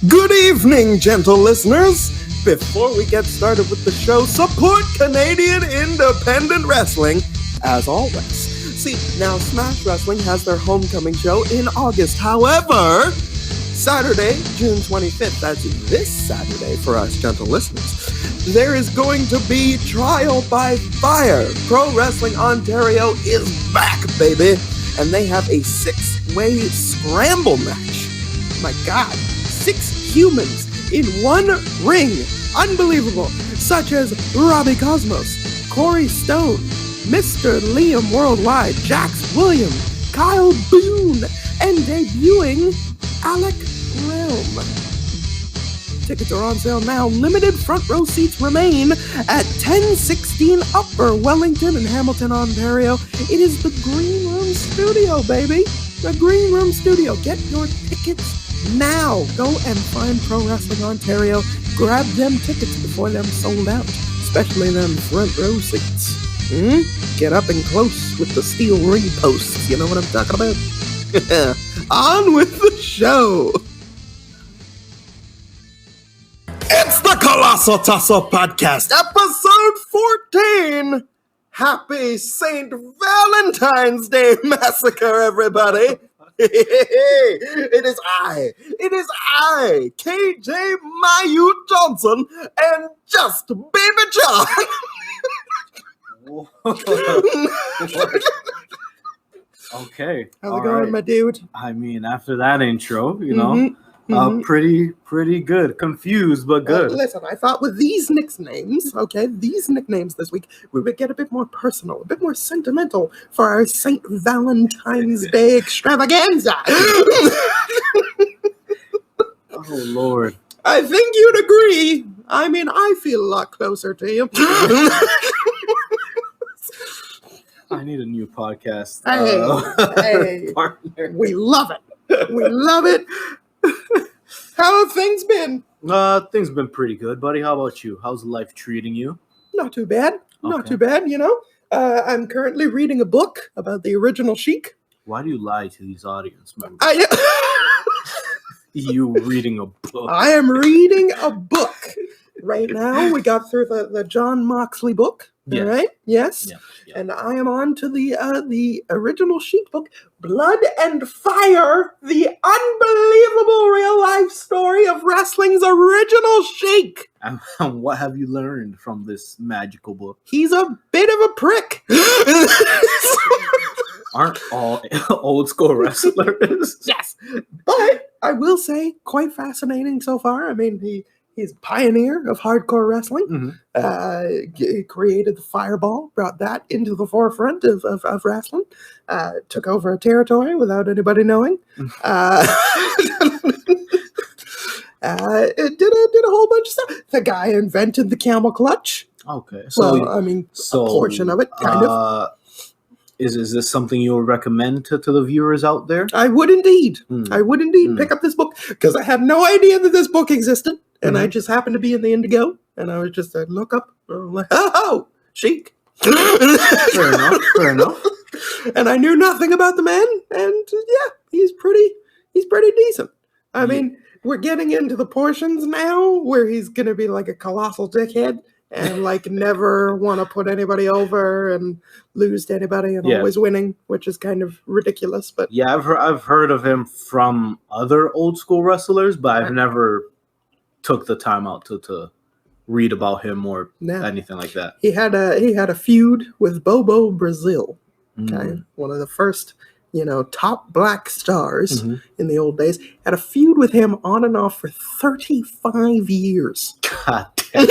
Good evening, gentle listeners. Before we get started with the show, support Canadian independent wrestling, as always. See, now Smash Wrestling has their homecoming show in August. However, Saturday, June 25th, that's this Saturday for us gentle listeners, there is going to be Trial by Fire. Pro Wrestling Ontario is back, baby. And they have a 6-way scramble match. My God, 6 humans in one ring. Unbelievable. Such as Robbie Cosmos, Corey Stone, Mr. Liam Worldwide, Jax William, Kyle Boone, and debuting Alec Realm. Tickets are on sale now. Limited front row seats remain at 1016 Upper Wellington in Hamilton, Ontario. It is the Green Room Studio, baby. The Green Room Studio. Get your tickets now. Go and find Pro Wrestling Ontario. Grab them tickets before them sold out. Especially them front row seats. Get up and close with the steel ring posts. You know what I'm talking about? On with the show. It's the Colossal Tussle Podcast, episode 14. Happy St. Valentine's Day Massacre, everybody. It is I, KJ Mayu Johnson, and just Baby John. Okay. How's it going, my dude? I mean, after that intro, you know, pretty good. Confused, but good. Listen, I thought with these nicknames, these nicknames this week, we would get a bit more personal, a bit more sentimental for our St. Valentine's Day extravaganza. Oh, Lord. I think you'd agree. I mean, I feel a lot closer to you. I need a new podcast. Hey, partner. We love it. We love it. How have things been? Things been pretty good, buddy. How about you? How's life treating you? Not too bad. Not too bad, you know. I'm currently reading a book about the original Sheik. Why do you lie to these audience members? You reading a book. I am reading a book. Right now, we got through the John Moxley book. Yes. Right? Yes. Yeah. And I am on to the original Sheik book, Blood and Fire, the unbelievable real-life story of wrestling's original Sheik. And what have you learned from this magical book? He's a bit of a prick. Aren't all old school wrestlers? Yes. But I will say, quite fascinating so far. I mean, he's a pioneer of hardcore wrestling. He created the Fireball, brought that into the forefront of wrestling. Took over a territory without anybody knowing. It did a whole bunch of stuff. The guy invented the camel clutch. Okay. So, well, I mean, a portion of it, kind of. Is this something you would recommend to the viewers out there? I would indeed. I would indeed pick up this book because I had no idea that this book existed. And I just happened to be in the Indigo, and I was just look up, and I'm like, oh, Sheik. Fair enough. And I knew nothing about the man, and yeah, he's pretty decent. I mean, we're getting into the portions now where he's gonna be like a colossal dickhead and like never want to put anybody over and lose to anybody and always winning, which is kind of ridiculous. But yeah, I've heard of him from other old school wrestlers, but I've never took the time out to read about him or anything like that. He had a feud with Bobo Brazil, okay, one of the first top black stars in the old days. Had a feud with him on and off for 35 years. God damn.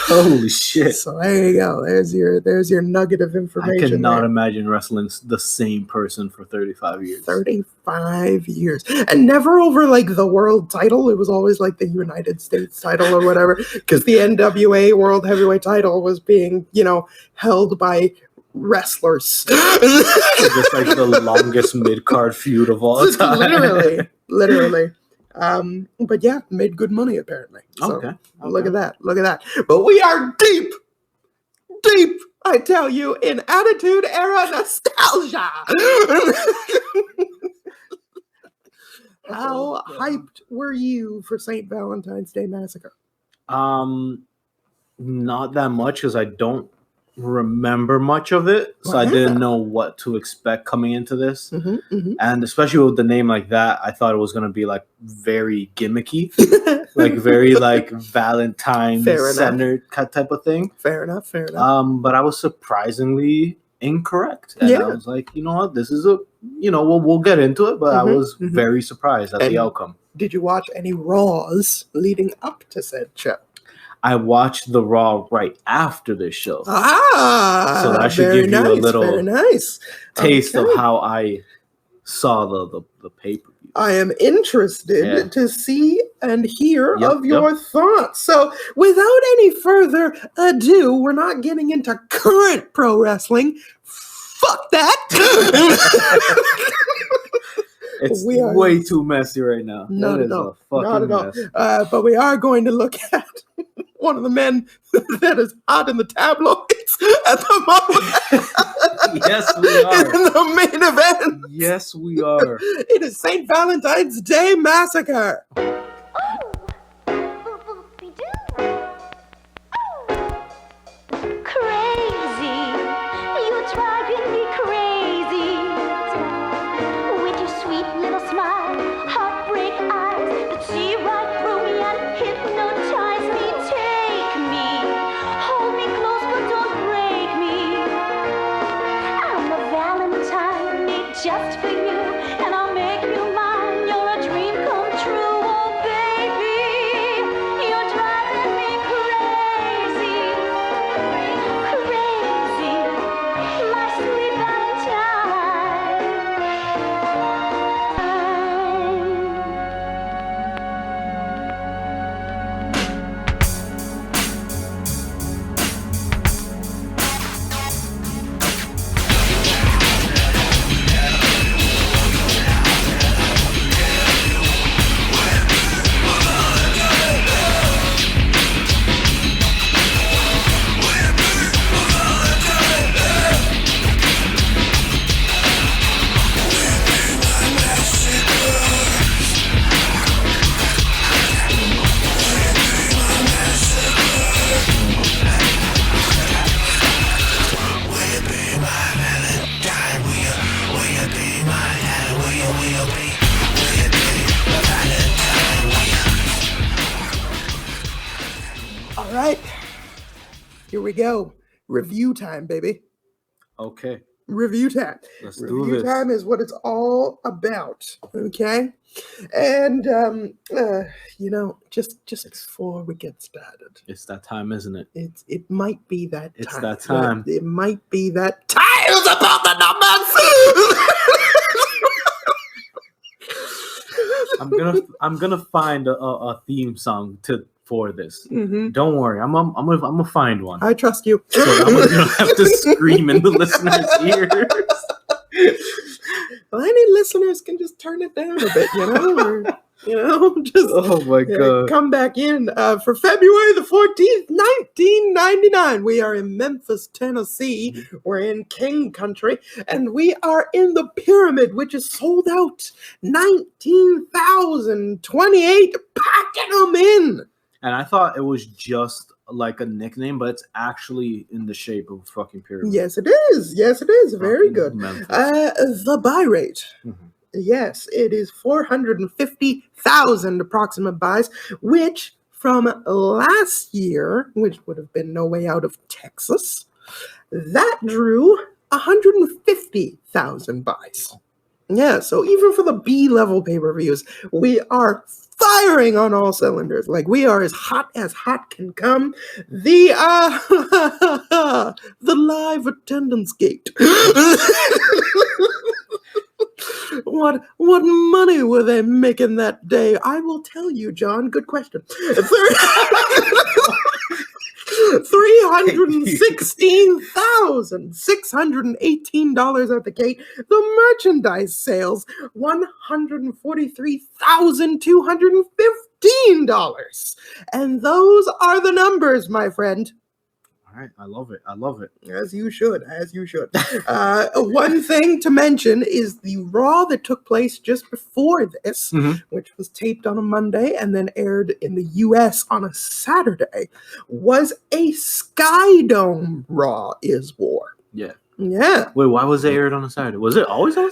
Holy shit. So there you go. There's your nugget of information. I cannot imagine wrestling the same person for 35 years. 35 years. And never over like the world title. It was always like the United States title or whatever. Because the NWA World Heavyweight title was being, held by wrestlers. Just like the longest mid-card feud of all time. Literally. But yeah, made good money apparently. So okay. Look at that. But we are deep, I tell you, in Attitude Era nostalgia. How hyped were you for St. Valentine's Day Massacre? Not that much because I don't remember much of it, so I didn't know what to expect coming into this. And especially with the name like that, I thought it was going to be like very gimmicky, like very like Valentine centered type of thing. Fair enough. But I was surprisingly incorrect, and I was like, you know what, this is we'll get into it, but I was very surprised at the outcome. Did you watch any Raws leading up to said show? I watched the Raw right after this show. So that should give you a little taste of how I saw the pay-per-view. I am interested to see and hear of your thoughts. So without any further ado, we're not getting into current pro wrestling. Fuck that. It's way too messy right now. Not at all. But we are going to look at one of the men that is hot in the tabloids at the moment. Yes, we are. In the main event. Yes, we are. It is St. Valentine's Day Massacre. Just for you, and I'll make you mine. You're a dream come true, oh baby. You're driving me crazy, crazy, my sweet All right. Here we go. Review time, baby. Okay. Review time. Let's do this. Review time is what it's all about. Okay. And just before we get started, it's that time, isn't it? It might be that time. It's that time. It might be that time. It's about the numbers. I'm gonna find a theme song for this. Don't worry, I'm gonna find one. I trust you. So I'm gonna have to scream in the listeners' ears. Well, any listeners can just turn it down a bit, just oh my god, come back in for February the 14th, 1999. We are in Memphis, Tennessee. We're in King Country, and we are in the Pyramid, which is sold out. 19,028 packing them in. And I thought it was just like a nickname, but it's actually in the shape of a fucking pyramid. Yes, it is. Very good. The buy rate. Yes, it is 450,000 approximate buys, which from last year, which would have been No Way Out of Texas, that drew 150,000 buys. Yeah, so even for the B-level pay-per-views, we are firing on all cylinders. Like, we are as hot can come. The live attendance gate. What money were they making that day? I will tell you, John. Good question. $316,618 at the gate. The merchandise sales, $143,215. And those are the numbers, my friend. right, I love it. I love it. As you should. One thing to mention is the Raw that took place just before this, which was taped on a Monday and then aired in the U.S. on a Saturday, was a Sky Dome Raw is War. Yeah. Yeah. Wait, why was it aired on a Saturday? Was it always on?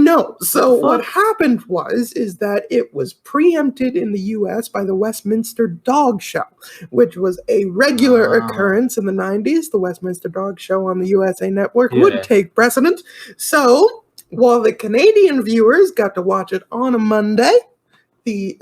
No. So what happened is that it was preempted in the U.S. by the Westminster Dog Show, which was a regular occurrence in the 90s. The Westminster Dog Show on the USA Network would take precedent. So while the Canadian viewers got to watch it on a Monday, the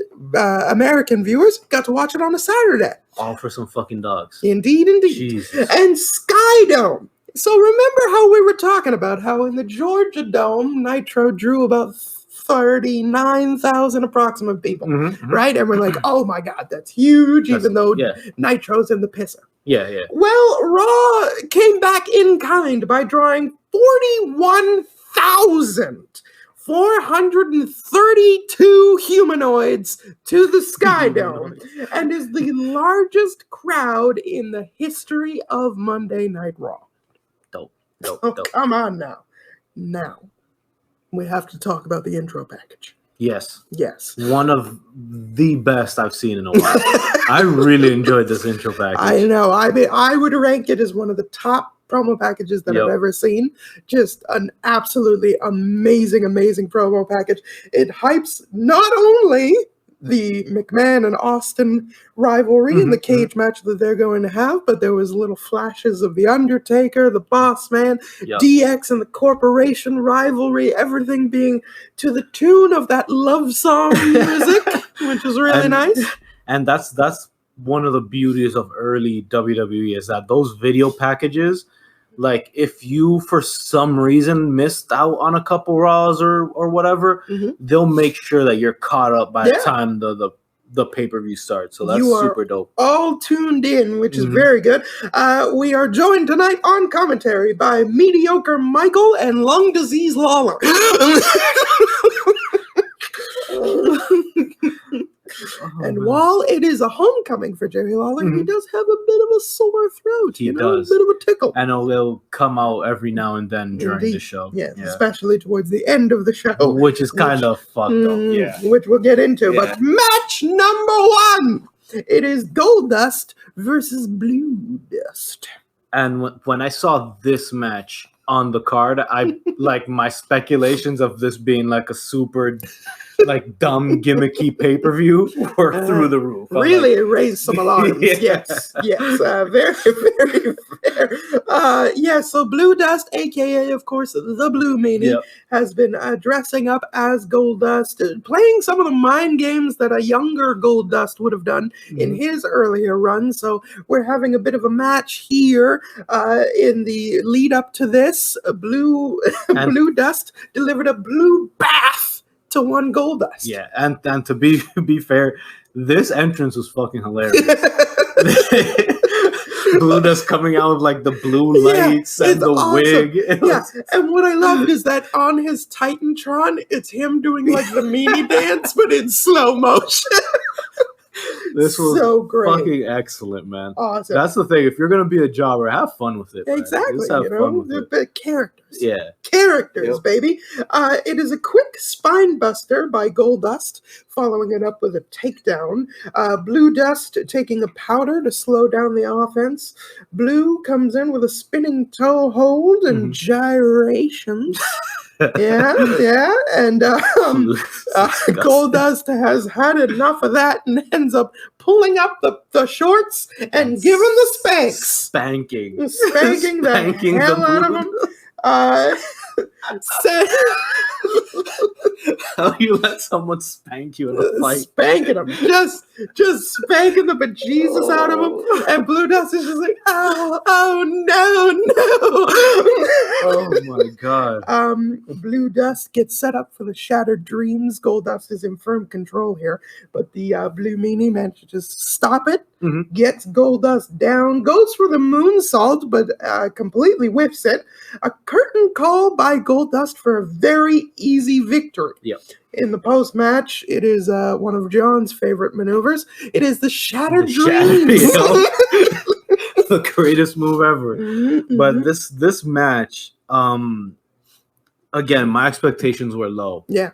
American viewers got to watch it on a Saturday. All for some fucking dogs. Indeed. Jesus. And Sky Dome. So remember how we were talking about how in the Georgia Dome, Nitro drew about 39,000 approximate people, right? And we're like, oh my God, that's huge, even though Nitro's in the pisser. Yeah. Well, Raw came back in kind by drawing 41,432 humanoids to the Sky Dome and is the largest crowd in the history of Monday Night Raw. Dope. Come on now. Now, we have to talk about the intro package. Yes. One of the best I've seen in a while. I really enjoyed this intro package. I know. I mean, I would rank it as one of the top promo packages that I've ever seen. Just an absolutely amazing promo package. It hypes not only the McMahon and Austin rivalry and the cage match that they're going to have, but there was little flashes of the Undertaker, the Boss Man, DX and the Corporation rivalry, everything being to the tune of that love song music, which is really nice. And that's one of the beauties of early WWE is that those video packages, like if you for some reason missed out on a couple Raws or whatever, they'll make sure that you're caught up by the time the pay-per-view starts. So that's super dope. All tuned in, which is very good. We are joined tonight on commentary by Mediocre Michael and Lung Disease Lawler. And while it is a homecoming for Jerry Lawler, he does have a bit of a sore throat. He does. A bit of a tickle. And it'll come out every now and then during the show. Yes, especially towards the end of the show. Which is kind of fucked up, which we'll get into. Yeah. But match number 1, it is Goldust versus Blue Dust. And when I saw this match on the card, I like my speculations of this being like a super like dumb gimmicky pay-per-view were through the roof. Really, it raised some alarms. Yes, very fair. So Blue Dust, aka of course the Blue Meanie, has been dressing up as Goldust, playing some of the mind games that a younger Goldust would have done in his earlier run. So we're having a bit of a match here in the lead up to this. Blue Dust delivered a blue bath to one Goldust. Yeah, and to be fair, this entrance was fucking hilarious. Blue Dust coming out with like the blue lights and the wig. And what I loved is that on his Titantron, it's him doing like the meanie dance, but in slow motion. This was so great. Fucking excellent, man. Awesome. That's the thing. If you're gonna be a jobber, have fun with it. Exactly. Just have fun with it. Characters. Yeah. Characters, baby. It is a quick spine buster by Goldust, following it up with a takedown. Blue Dust taking a powder to slow down the offense. Blue comes in with a spinning toe hold and gyrations. And Goldust has had enough of that and ends up pulling up the shorts and giving the spanking the hell out of him. How you let someone spank you in a fight? Spanking him, just spanking the bejesus out of him, and Blue Dust is just like, oh no. Oh my god. Blue Dust gets set up for the Shattered Dreams. Goldust is in firm control here, but the Blue Meanie manages to stop it. Gets Goldust down, goes for the moonsault, but completely whiffs it. A curtain call by Goldust for a very easy victory. Yep. In the post-match, it is one of John's favorite maneuvers. It is the Shattered Dreams. the greatest move ever. But this match, again, my expectations were low. Yeah.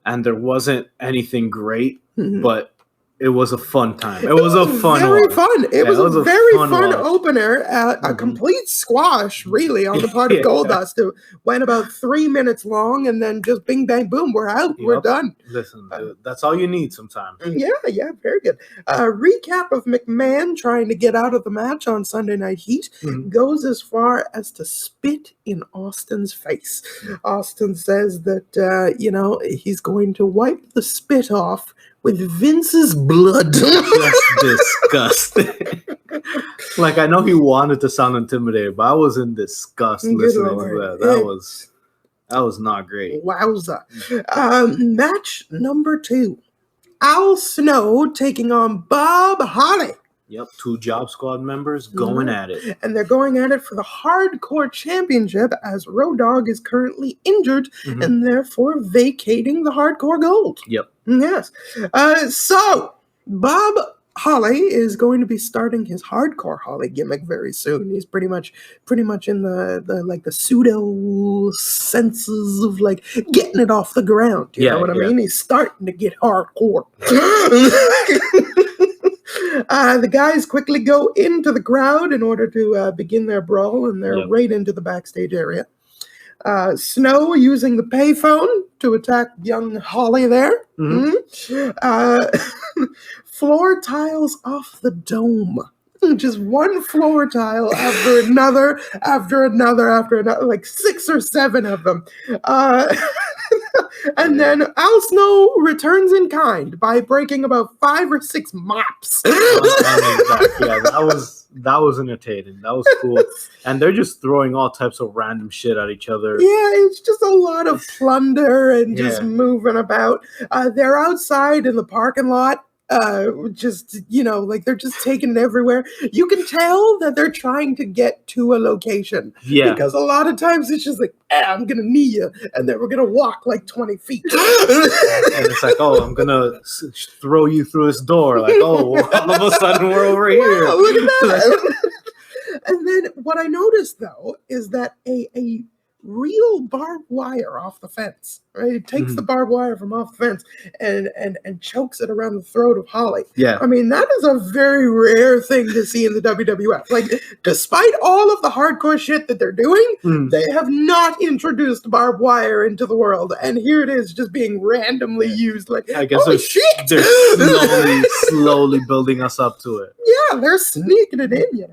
And there wasn't anything great, Mhm. but it was a fun time. It was a fun very watch. fun. It was a very fun watch. opener. A complete squash, really, on the part of Goldust. It went about 3 minutes long, and then just bing, bang, boom, we're out. We're Yep. done. Listen, dude, that's all you need sometimes. Yeah, very good. Recap of McMahon trying to get out of the match on Sunday Night Heat goes as far as to spit in Austin's face. Austin says that, he's going to wipe the spit off with Vince's blood. That's disgusting. Like, I know he wanted to sound intimidated, but I was in disgust listening to that. That was not great. Wowza. Match number 2. Al Snow taking on Bob Holly. Yep, 2 Job Squad members going at it. And they're going at it for the Hardcore Championship as Road Dogg is currently injured and therefore vacating the Hardcore Gold. Yep. Yes. So, Bob Holly is going to be starting his Hardcore Holly gimmick very soon. He's pretty much in the pseudo senses of like getting it off the ground. You know what I mean? He's starting to get hardcore. The guys quickly go into the crowd in order to begin their brawl, and they're right into the backstage area. Snow using the payphone to attack young Holly there. Floor tiles off the dome. Just one floor tile after another, like 6 or 7 of them. And then Al Snow returns in kind by breaking about 5 or 6 mops. That was entertaining. That was cool. And they're just throwing all types of random shit at each other. Yeah, it's just a lot of plunder and just moving about. They're outside in the parking lot. They're just taking it everywhere. You can tell that they're trying to get to a location. Yeah. Because a lot of times it's just like, I'm going to knee you. And then we're going to walk like 20 feet. And it's like, I'm going to throw you through this door. Like, all of a sudden we're over here. Wow, look at that. And then what I noticed, though, is that a real barbed wire off the fence, right? It takes the barbed wire from off the fence and chokes it around the throat of Holly. Yeah. I mean, that is a very rare thing to see in the WWF. Like, despite all of the hardcore shit that they're doing, they have not introduced barbed wire into the world. And here it is just being randomly used. Like, I guess they're slowly building us up to it. Yeah, they're sneaking it in,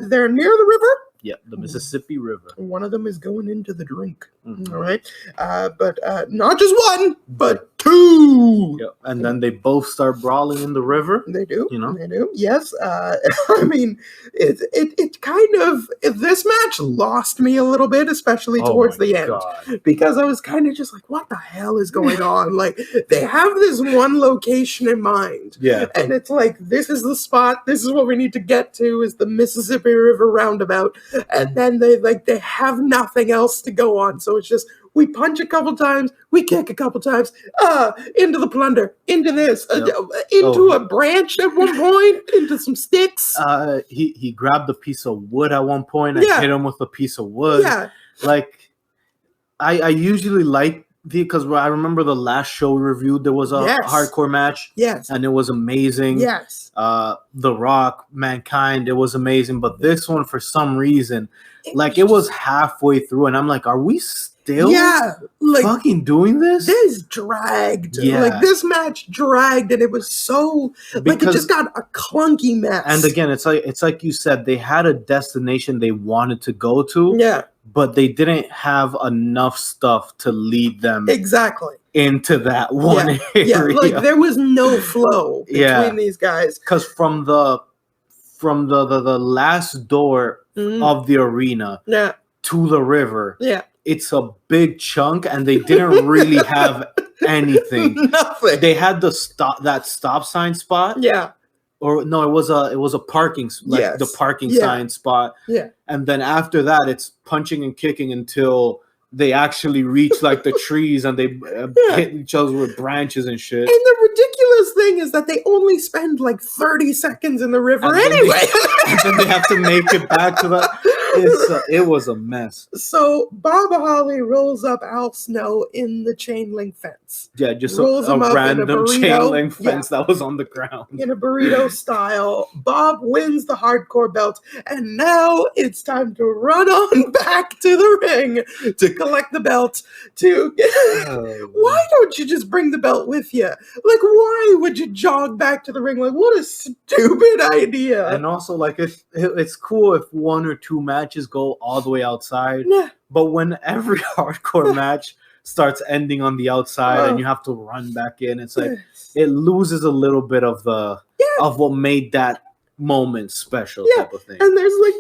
They're near the river. Yeah, the Mississippi River. One of them is going into the drink. All right. But not just one, but 2. Yeah. And then they both start brawling in the river. They do. They do. Yes. I mean, it kind of, this match lost me a little bit, especially towards the end. Because I was kind of just like, what the hell is going on? Like, they have this one location in mind. Yeah. And it's like, this is the spot. This is what we need to get to, is the Mississippi River roundabout. And then they have nothing else to go on. So it's just, we punch a couple times, we kick a couple times, into the plunder, into this, into a branch at one point, into some sticks. He grabbed a piece of wood at one point and hit him with a piece of wood. Yeah. Like, I usually like because I remember the last show we reviewed, there was a hardcore match. Yes. And it was amazing. Yes. The Rock, Mankind, it was amazing. But this one, for some reason, it was halfway through, and I'm like, are we still fucking doing this? This dragged. Yeah. Like, this match dragged, and it was so, it just got a clunky mess. And again, it's like you said, they had a destination they wanted to go to. Yeah. But they didn't have enough stuff to lead them into that one area. Yeah, like there was no flow between these guys. Because from the last door of the arena to the river, it's a big chunk, and they didn't really have anything. Nothing. They had that stop sign spot. Yeah. Or no, it was a parking the parking sign spot. Yeah. And then after that, it's punching and kicking until they actually reach like the trees and they hit each other with branches and shit. And the ridiculous thing is that they only spend like 30 seconds in the river anyway. And then they have to make it back to the. It was a mess. So Bob Holly rolls up Al Snow in the chain link fence. Yeah, just rolls a him up in a random burrito. chain link fence that was on the ground. In a burrito style. Bob wins the hardcore belt, and now it's time to run on back to the ring to collect the belt. Why don't you just bring the belt with you? Like, why would you jog back to the ring? Like, what a stupid idea. And also, like, it's cool if one or two matches go all the way outside. Nah. But when every hardcore match starts ending on the outside and you have to run back in, it's like it loses a little bit of of what made that moment special type of thing. And there's like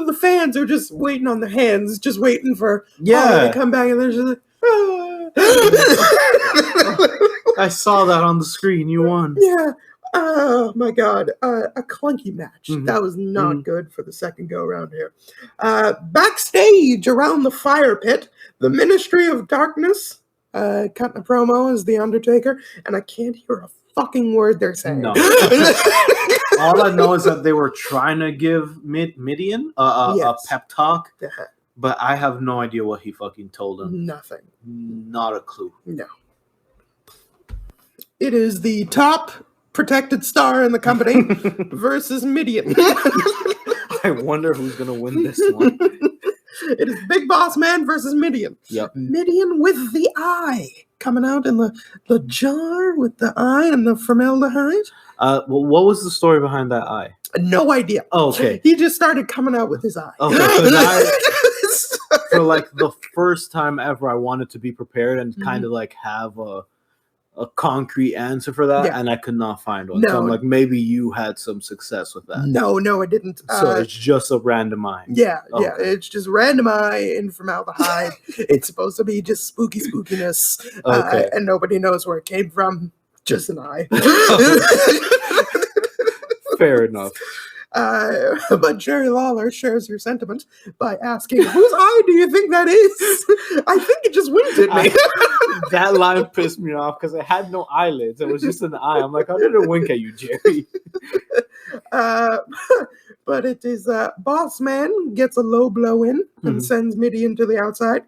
the fans are just waiting on their hands, just waiting for to come back, and they're just like, I saw that on the screen. You won. Yeah. Oh my God. A clunky match. That was not good for the second go around here. Backstage around the fire pit, the Ministry of Darkness cutting a promo as The Undertaker, and I can't hear a fucking word they're saying. No. All I know is that they were trying to give Midian a pep talk, but I have no idea what he fucking told him. Nothing. Not a clue. No. It is the top protected star in the company versus Midian. I wonder who's going to win this one. It is Big Boss Man versus Midian. Yep. Midian with the eye coming out in the jar with the eye and the formaldehyde. Well, what was the story behind that eye? No idea. Oh, okay. He just started coming out with his eye. Okay, for like the first time ever, I wanted to be prepared and kind of like have a concrete answer for that, and I could not find one. So I'm like, maybe you had some success with that. No, I didn't. So it's just a random eye. Yeah, it's just random eye in formaldehyde. It's supposed to be just spookiness, and nobody knows where it came from. Just an eye. Fair enough. But Jerry Lawler shares your sentiment by asking, whose eye do you think that is? I think it just winked at me. That line pissed me off because it had no eyelids. It was just an eye. I'm like, how did it wink at you, Jerry? But it is Boss Man gets a low blow in and sends Midian to the outside.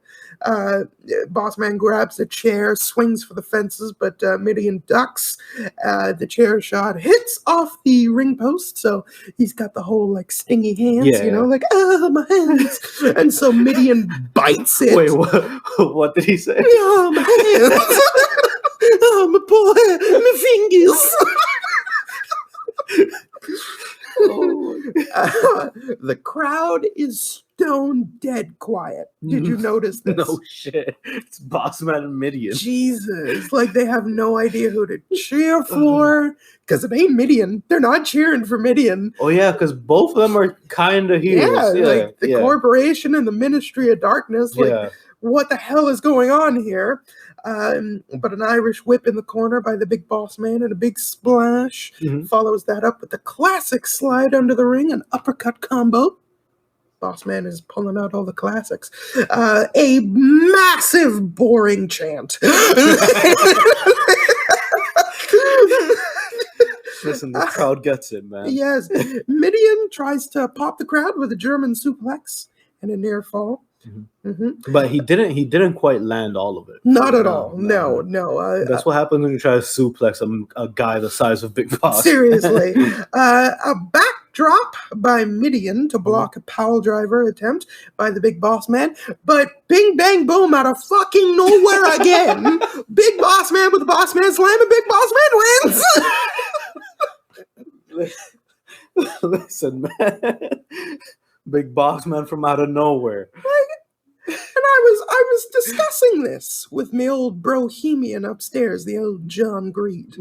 Boss Man grabs a chair, swings for the fences, but Midian ducks. The chair shot hits off the ring post, so he's got the whole like stingy hands, like, oh, my hands. And so Midian bites it. Wait, what did he say? Oh, my hands. Oh, my boy, my fingers. The crowd is stone dead quiet. Did you notice this? No shit. It's Boss Man and Midian. Jesus. Like they have no idea who to cheer for. Because it ain't Midian. They're not cheering for Midian. Oh yeah, because both of them are kind of heroes. Yeah, like the corporation and the Ministry of Darkness. Like, what the hell is going on here? But an Irish whip in the corner by the Big Boss Man and a big splash follows that up with the classic slide under the ring, an uppercut combo. Boss Man is pulling out all the classics. A massive boring chant. Listen, the crowd gets it, man. Yes. Midian tries to pop the crowd with a German suplex and a near fall. But he didn't quite land all of it. Not at all. No. That's what happens when you try to suplex a guy the size of Big Boss. Seriously. A backdrop by Midian to block a pile driver attempt by the Big Boss Man. But bing, bang, boom, out of fucking nowhere again. Big Boss Man with the Boss Man slam, and Big Boss Man wins. Listen, man. Big Boss Man from out of nowhere. And I was discussing this with my old Brohemian upstairs, the old John Greed,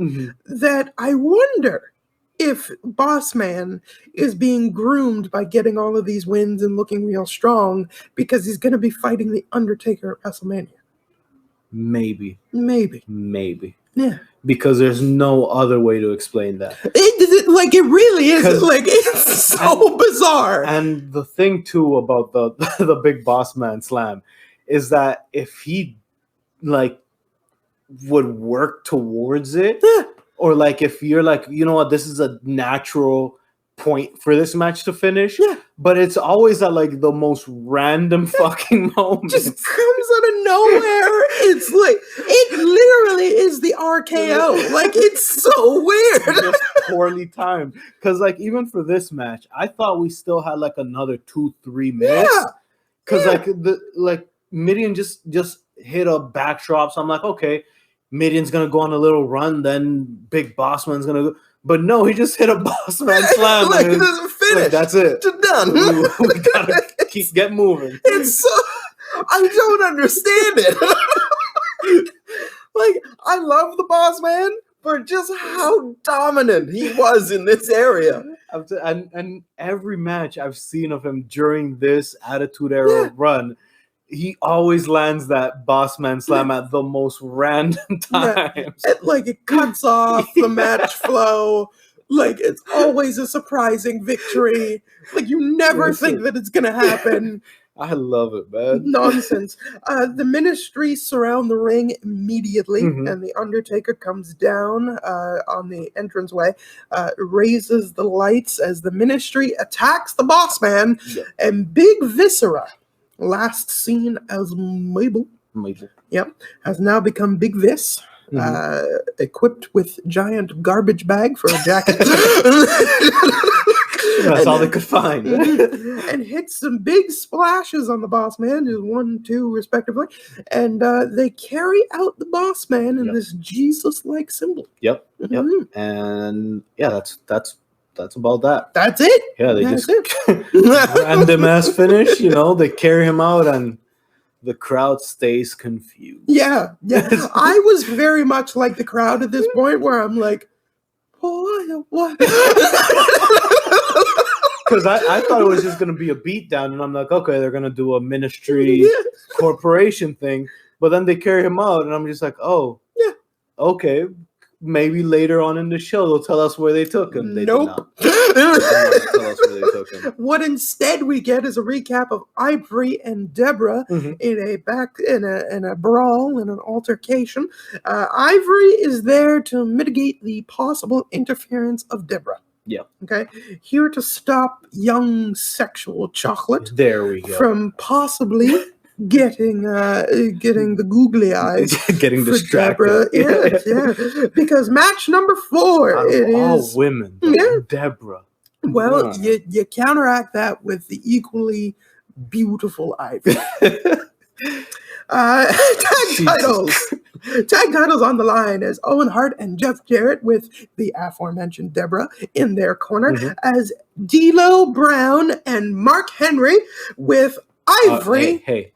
that I wonder if Boss Man is being groomed by getting all of these wins and looking real strong because he's going to be fighting the Undertaker at WrestleMania. Maybe. Yeah. Because there's no other way to explain that. It really is. Like, it's so bizarre. And the thing, too, about the Big Boss Man slam is that if he like would work towards it, or like if you're like, you know what, this is a natural point for this match to finish, but it's always at like the most random fucking moment. Just comes out of nowhere. It's like it literally is the RKO. Like it's so weird. Just poorly timed. Because like even for this match, I thought we still had like another 2-3 minutes. Because like Midian just hit a backdrop, so I'm like, okay, Midian's gonna go on a little run, then Big Bossman's gonna go. But no, he just hit a Bossman slam. Like it doesn't finish. Like, that's it. Just done. We gotta get moving. It's so I don't understand it. Like I love the Bossman for just how dominant he was in this area. And every match I've seen of him during this Attitude Era run, he always lands that Bossman slam at the most random times. Like it cuts off the match flow. Like it's always a surprising victory. Like you never think that it's gonna happen. I love it, man. Nonsense. The Ministry surround the ring immediately, and the Undertaker comes down on the entranceway, raises the lights as the Ministry attacks the Bossman, and Big Viscera, last seen as Mabel, has now become Big Vis, equipped with giant garbage bag for a jacket. That's all they could find. And hits some big splashes on the Bossman, just 1, 2 respectively. And they carry out the Bossman in this Jesus-like symbol. And yeah, that's about that. That's it. Yeah, they just random ass finish. You know, they carry him out, and the crowd stays confused. Yeah. I was very much like the crowd at this point, where I'm like, what? Because I thought it was just going to be a beatdown, and I'm like, okay, they're going to do a Ministry corporation thing. But then they carry him out, and I'm just like, oh, okay. Maybe later on in the show, they'll tell us where they took him. They did not. They did not tell us where they took him. What instead we get is a recap of Ivory and Deborah in a brawl, in an altercation. Ivory is there to mitigate the possible interference of Deborah. Yeah. Okay. Here to stop young sexual chocolate. There we go. From possibly getting the googly eyes. Getting distracted. Deborah. Yeah. Because match number 4, Out of all women, Deborah. Well, you counteract that with the equally beautiful Ivory. Tag titles on the line as Owen Hart and Jeff Jarrett with the aforementioned Deborah in their corner, as D'Lo Brown and Mark Henry with Ivory. Hey.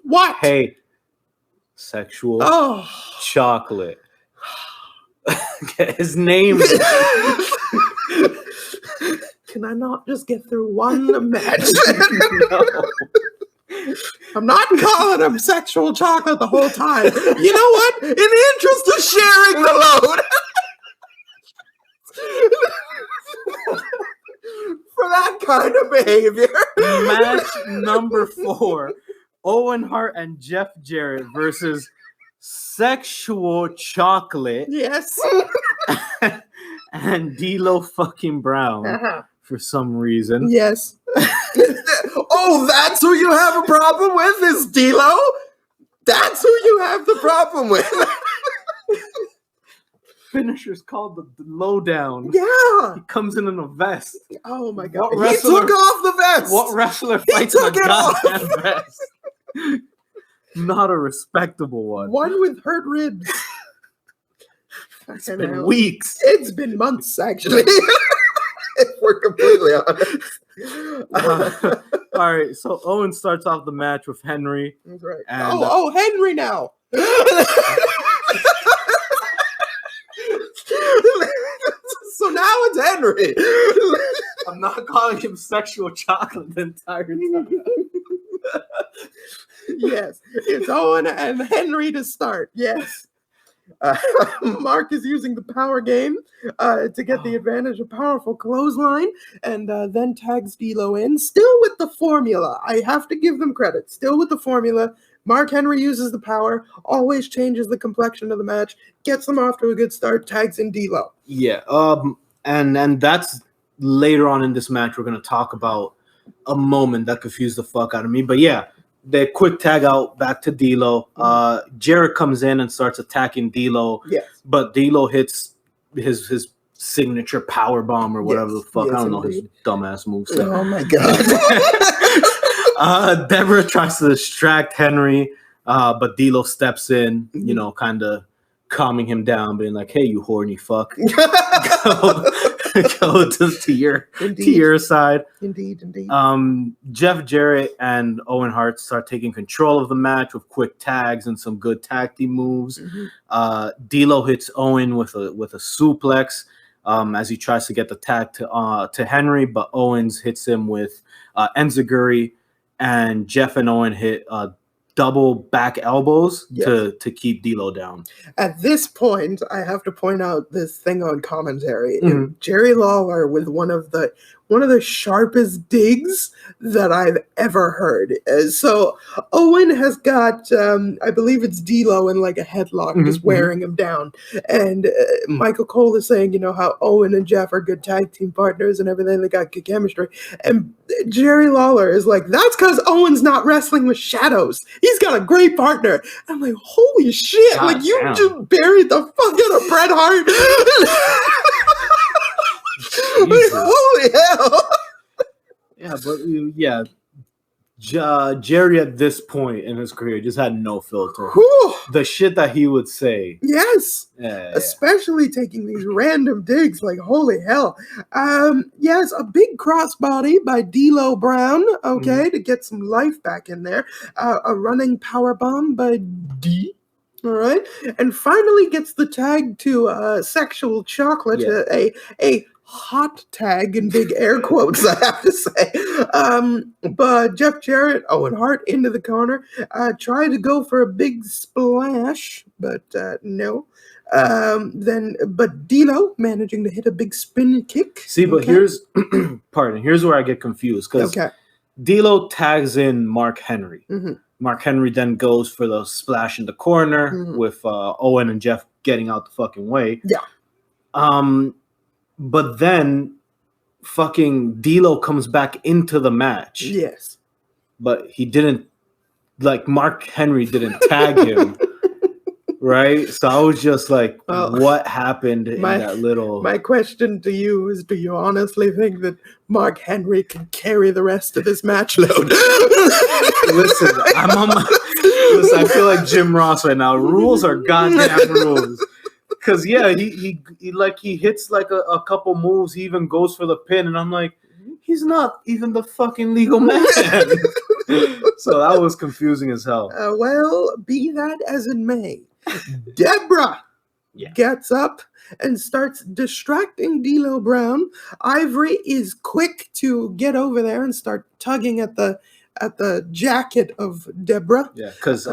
What? Hey. Sexual chocolate. Get his name. Can I not just get through one match? No. I'm not calling him sexual chocolate the whole time. You know what? In the interest of sharing the load. For that kind of behavior. Match number 4. Owen Hart and Jeff Jarrett versus Sexual Chocolate. Yes. And D'Lo fucking Brown for some reason. Yes. Oh, that's who you have a problem with, is D'Lo? That's who you have the problem with. Finisher's called the lowdown. Yeah. He comes in a vest. Oh my god. He took off the vest. What wrestler fights in a goddamn vest? Not a respectable one. One with hurt ribs. It's been weeks. It's been months, actually. If we're completely honest. All right, so Owen starts off the match with Henry. That's right. And, Henry now. So now it's Henry. I'm not calling him sexual chocolate the entire time. Yes, it's Owen and Henry to start. Yes. Mark is using the power game to get the advantage of powerful clothesline, and then tags D'Lo in, still with the formula. I have to give them credit. Still with the formula. Mark Henry uses the power, always changes the complexion of the match, gets them off to a good start, tags in D'Lo. Yeah, and that's later on in this match. We're gonna talk about a moment that confused the fuck out of me. But yeah, the quick tag out back to D'Lo. Jarrett comes in and starts attacking D'Lo. Yes. But D'Lo hits his signature power bomb or whatever the fuck. Yes, I don't know indeed. his dumbass moves. Oh my god. Deborah tries to distract Henry, but D'Lo steps in, you know, kind of calming him down, being like, "Hey, you horny fuck, go to your side." Indeed. Jeff Jarrett and Owen Hart start taking control of the match with quick tags and some good tag team moves. D'Lo hits Owen with a suplex as he tries to get the tag to Henry, but Owens hits him with enziguri, and Jeff and Owen hit double back elbows to keep D'Lo down. At this point, I have to point out this thing on commentary. Jerry Lawler with one of the sharpest digs that I've ever heard. So Owen has got, I believe it's D'Lo in like a headlock, just wearing him down. And Michael Cole is saying, you know, how Owen and Jeff are good tag team partners and everything. They got good chemistry. And Jerry Lawler is like, that's because Owen's not wrestling with shadows. He's got a great partner. I'm like, holy shit. God like, you damn. just buried the fuck out of Bret Hart. Like, holy hell. Yeah, but Jerry at this point in his career just had no filter. Whew. The shit that he would say. Yes. Especially taking these random digs, like holy hell. Yes, a big crossbody by D'Lo Brown, okay, to get some life back in there. A running power bomb by D. All right, and finally gets the tag to Sexual Chocolate, a hot tag in big air quotes, I have to say. But Jeff Jarrett, Owen Hart into the corner, tried to go for a big splash, but no. But D'Lo managing to hit a big spin kick. See, but here's where I get confused, because D'Lo tags in Mark Henry. Mark Henry then goes for the splash in the corner with Owen and Jeff getting out the fucking way. Yeah. But then fucking D'Lo comes back into the match. Yes. But he didn't, like, Mark Henry didn't tag him. Right? So I was just like, what happened in that little... My question to you is, do you honestly think that Mark Henry can carry the rest of this match load? Listen, I feel like Jim Ross right now. Rules are goddamn rules. Because, yeah, he hits like a couple moves. He even goes for the pin. And I'm like, he's not even the fucking legal man. So that was confusing as hell. Well, be that as it may, Deborah gets up and starts distracting D'Lo Brown. Ivory is quick to get over there and start tugging at the jacket of Deborah. Yeah, because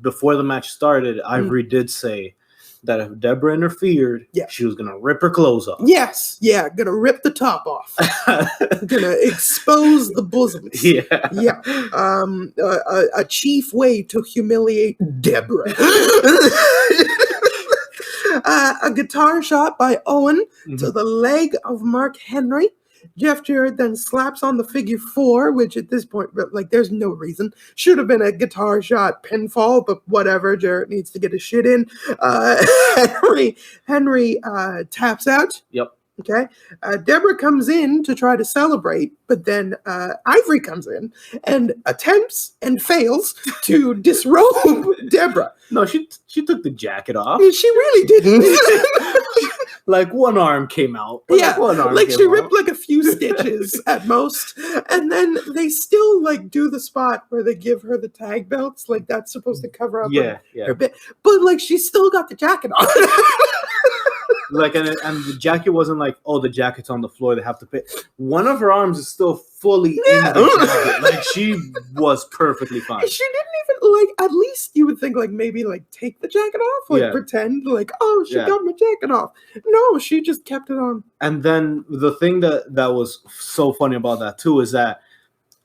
before the match started, Ivory did say that if Deborah interfered, she was gonna rip her clothes off. Yes, gonna rip the top off. Gonna expose the bosoms. Yeah. A chief way to humiliate Deborah. A guitar shot by Owen to the leg of Mark Henry. Jeff Jarrett then slaps on the figure 4, which at this point, like, there's no reason. Should have been a guitar shot pinfall, but whatever. Jarrett needs to get his shit in. Henry taps out. Yep. Okay. Deborah comes in to try to celebrate, but then Ivory comes in and attempts and fails to disrobe Deborah. No, she took the jacket off. She really didn't. Like, one arm came out. Yeah, one arm like came she ripped out. like a few stitches at most, and then they still like do the spot where they give her the tag belts, like that's supposed to cover up her bit, but like she's still got the jacket on. Like, and the jacket wasn't like, oh, the jacket's on the floor, they have to pay. One of her arms is still fully in the jacket. Like, she was perfectly fine. She didn't even, like, at least you would think, like, maybe, like, take the jacket off, like, pretend, like, oh, she got my jacket off. No, she just kept it on. And then the thing that was so funny about that, too, is that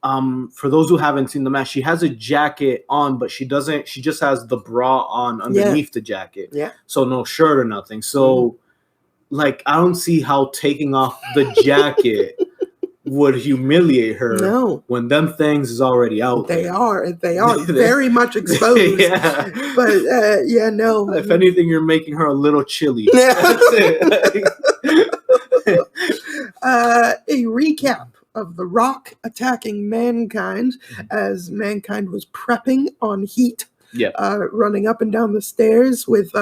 for those who haven't seen the match, she has a jacket on, but she just has the bra on underneath the jacket. Yeah. So no shirt or nothing. So, like, I don't see how taking off the jacket would humiliate her. No. When them things is already out. They are very much exposed. But, no. If anything, you're making her a little chilly. That's it. A recap of The Rock attacking Mankind as Mankind was prepping on Heat, running up and down the stairs with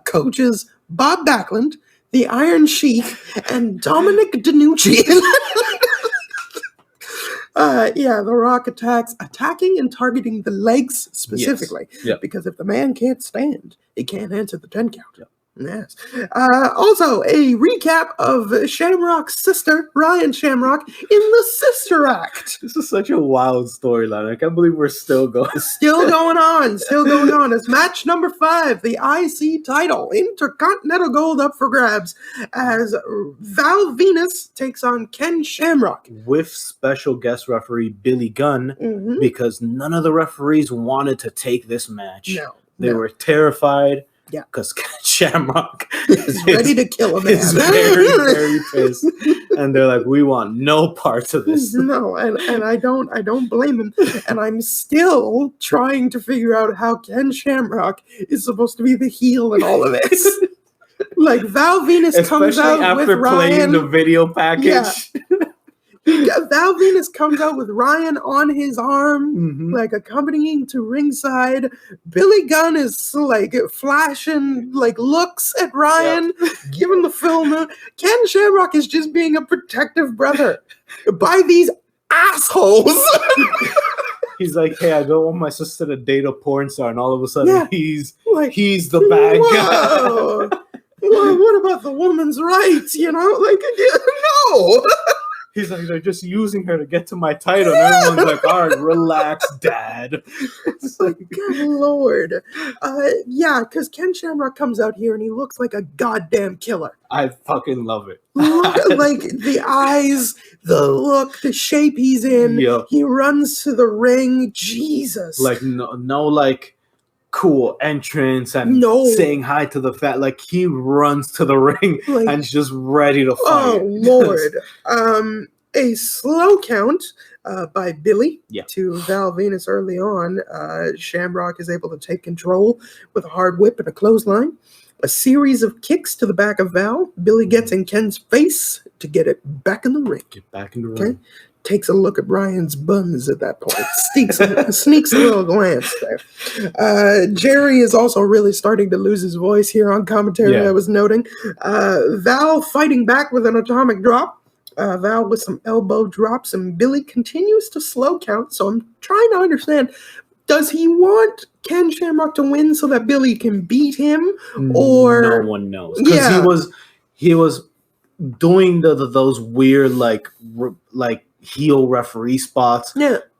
coaches Bob Backlund, the Iron Sheik, and Dominic DeNucci. The Rock attacking and targeting the legs specifically, because if the man can't stand, he can't answer the 10 count. Yes. Also, a recap of Shamrock's sister, Ryan Shamrock, in the Sister Act. This is such a wild storyline. I can't believe we're still going. Still going on. It's match number 5, the IC title, Intercontinental Gold up for grabs, as Val Venus takes on Ken Shamrock. With special guest referee Billy Gunn, because none of the referees wanted to take this match. No. They were terrified. Yeah, because Shamrock is ready to kill a man. Is very, very pissed, and they're like, "We want no parts of this." No, and I don't blame him. And I'm still trying to figure out how Ken Shamrock is supposed to be the heel in all of this. Like Val Venus comes out after with playing Ryan, the video package. Val Venus comes out with Ryan on his arm, like accompanying to ringside. Billy Gunn is like flashing like looks at Ryan, giving the film. Ken Shamrock is just being a protective brother by these assholes. He's like, hey, I don't want my sister to date a porn star, and all of a sudden he's the bad guy. Well, what about the woman's rights? You know, like no. He's like, they're just using her to get to my title. And everyone's like, all right, relax, Dad. It's like, good Lord. Because Ken Shamrock comes out here and he looks like a goddamn killer. I fucking love it. Like the eyes, the look, the shape he's in. Yeah. He runs to the ring. Jesus. Like, no like, cool entrance and saying hi to the fan. Like, he runs to the ring and is just ready to fight. Oh, Lord. A slow count by Billy to Val Venus early on. Shamrock is able to take control with a hard whip and a clothesline. A series of kicks to the back of Val. Billy gets in Ken's face to get it back in the ring. Get back in the ring. Takes a look at Ryan's buns at that point. Sneaks a little glance there. Jerry is also really starting to lose his voice here on commentary, I was noting. Val fighting back with an atomic drop. Val with some elbow drops, and Billy continues to slow count. So I'm trying to understand, does he want Ken Shamrock to win so that Billy can beat him? Or no one knows. Because he was doing those weird like heel referee spots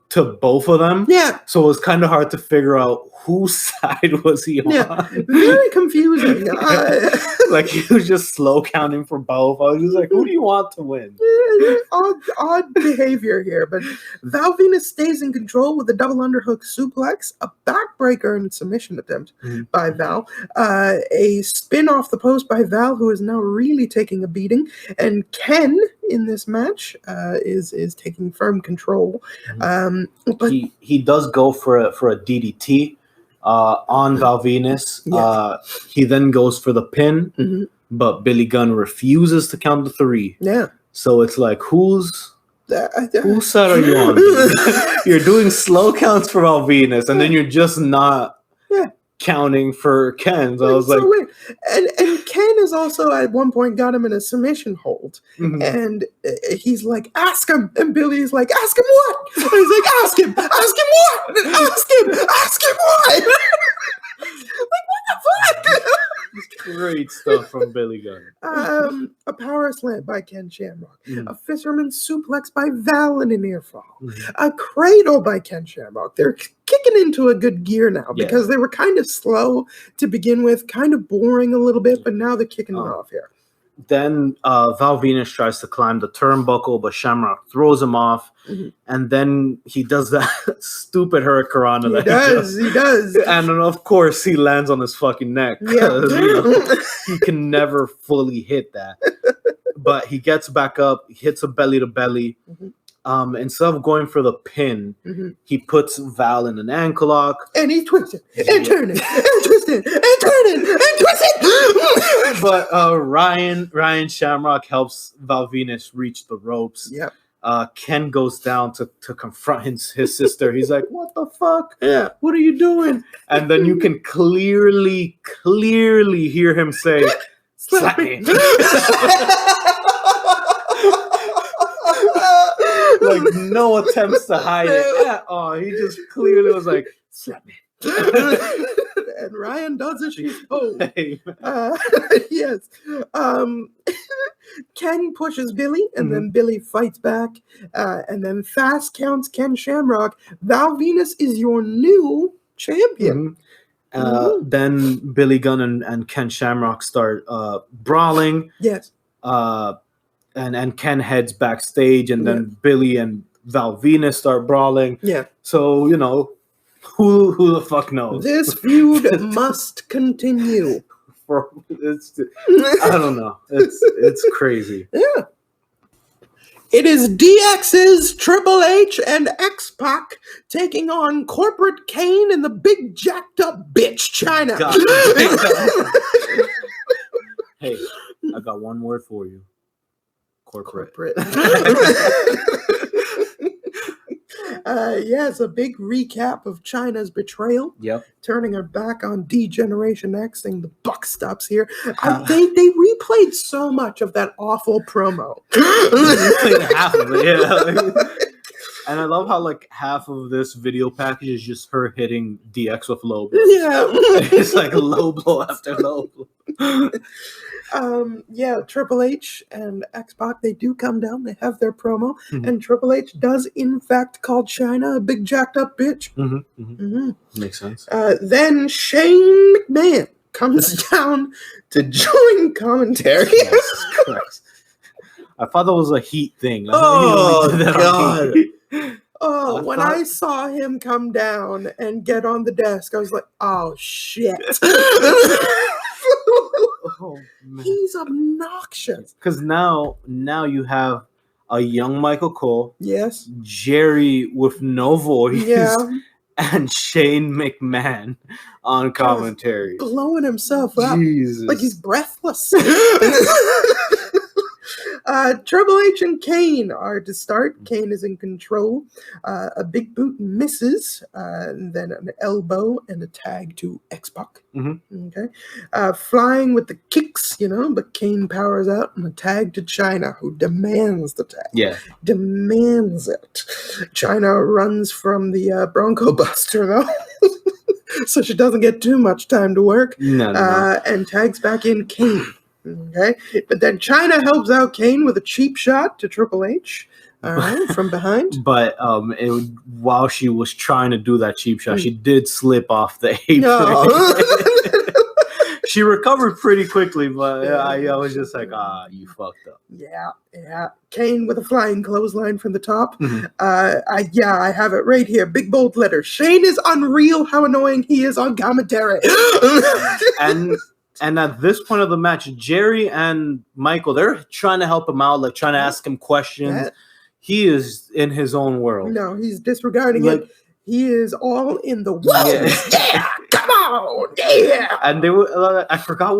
to both of them. Yeah. So it was kind of hard to figure out whose side was he on. Yeah. Very confusing. Like, he was just slow counting for both. I was just like, who do you want to win? Odd behavior here. But Val Venus stays in control with a double underhook suplex, a backbreaker and submission attempt by Val, a spin off the post by Val, who is now really taking a beating. And Ken in this match is taking firm control. But he does go for a DDT on Val Venus. He then goes for the pin, but Billy Gunn refuses to count the 3. Yeah. So it's like, whose side are you on? You're doing slow counts for Val Venus, and then you're just not counting for Ken. So I was like, so weird. And Ken has also at one point got him in a submission hold, and he's like, ask him, and Billy's like, ask him what? And he's like, ask him what? Ask him what? Like, what the fuck? Great stuff from Billy Gunn. A power slam by Ken Shamrock. Mm. A fisherman suplex by Val in a near fall. Mhm. A cradle by Ken Shamrock. They're kicking into a good gear now because they were kind of slow to begin with, kind of boring a little bit, but now they're kicking it off here. Then Val Venus tries to climb the turnbuckle, but Shamrock throws him off. Mm-hmm. And then he does that stupid hurricanrana. He does. And of course, he lands on his fucking neck. Yeah. He can never fully hit that. But he gets back up, hits a belly to belly. Mm-hmm. Instead of going for the pin, he puts Val in an ankle lock. And he twists it, and turning, and twisting, and turning, and twisting. But Ryan Shamrock helps Val Venus reach the ropes. Yep. Ken goes down to confront his sister. He's like, "What the fuck? Yeah. What are you doing?" And then you can clearly hear him say, "Slap me." Like no attempts to hide it at all. He just clearly was like, "Slap me." And Ryan does as she's told. Hey, Yes. Ken pushes Billy, and then Billy fights back, and then fast counts Ken Shamrock. Val Venus is your new champion. Then Billy Gunn and Ken Shamrock start brawling. Yes. And Ken heads backstage, and then Billy and Val Venus start brawling. Yeah. So, you know, who the fuck knows? This feud must continue. I don't know. It's crazy. Yeah. It is DX's Triple H and X-Pac taking on Corporate Kane and the big jacked up bitch China. God. Hey, I got one word for you. Corporate. Yes, a big recap of China's betrayal. Yep. Turning her back on D-Generation X, saying the buck stops here. They replayed so much of that awful promo. Half of it, yeah. And I love how like half of this video package is just her hitting DX with low blow. Yeah. It's like low blow after low blow. Yeah, Triple H and X-Pac, they do come down. They have their promo. And Triple H does, in fact, call China a big jacked up bitch. Makes sense. Then Shane McMahon comes down to join commentary. Jesus Christ. I thought that was a Heat thing. Oh, He did that on God. Heat. I saw him come down and get on the desk, I was like, oh, shit. Oh, man. He's obnoxious. Because now you have a young Michael Cole, Yes. Jerry with no voice, Yeah. and Shane McMahon on commentary. Blowing himself up. Jesus. Like he's breathless. Triple H and Kane are to start. Kane is in control. A big boot misses, and then an elbow and a tag to X-Pac. Okay. Flying with the kicks, but Kane powers out and a tag to China, who demands the tag. Yeah. Demands it. China runs from the Bronco Buster, though. So she doesn't get too much time to work. No. And tags back in Kane. Okay, but then China helps out Kane with a cheap shot to Triple H, all right, from behind. But while she was trying to do that cheap shot, she did slip off the apron. No. She recovered pretty quickly, but I was just like, you fucked up. Yeah. Kane with a flying clothesline from the top. I have it right here. Big bold letters. Shane is unreal how annoying he is on commentary. And at this point of the match, Jerry and Michael, they're trying to help him out, like trying to ask him questions. Yeah. He is in his own world. No, he's disregarding it. He is all in the world. Yeah, come on, yeah. And they were, I forgot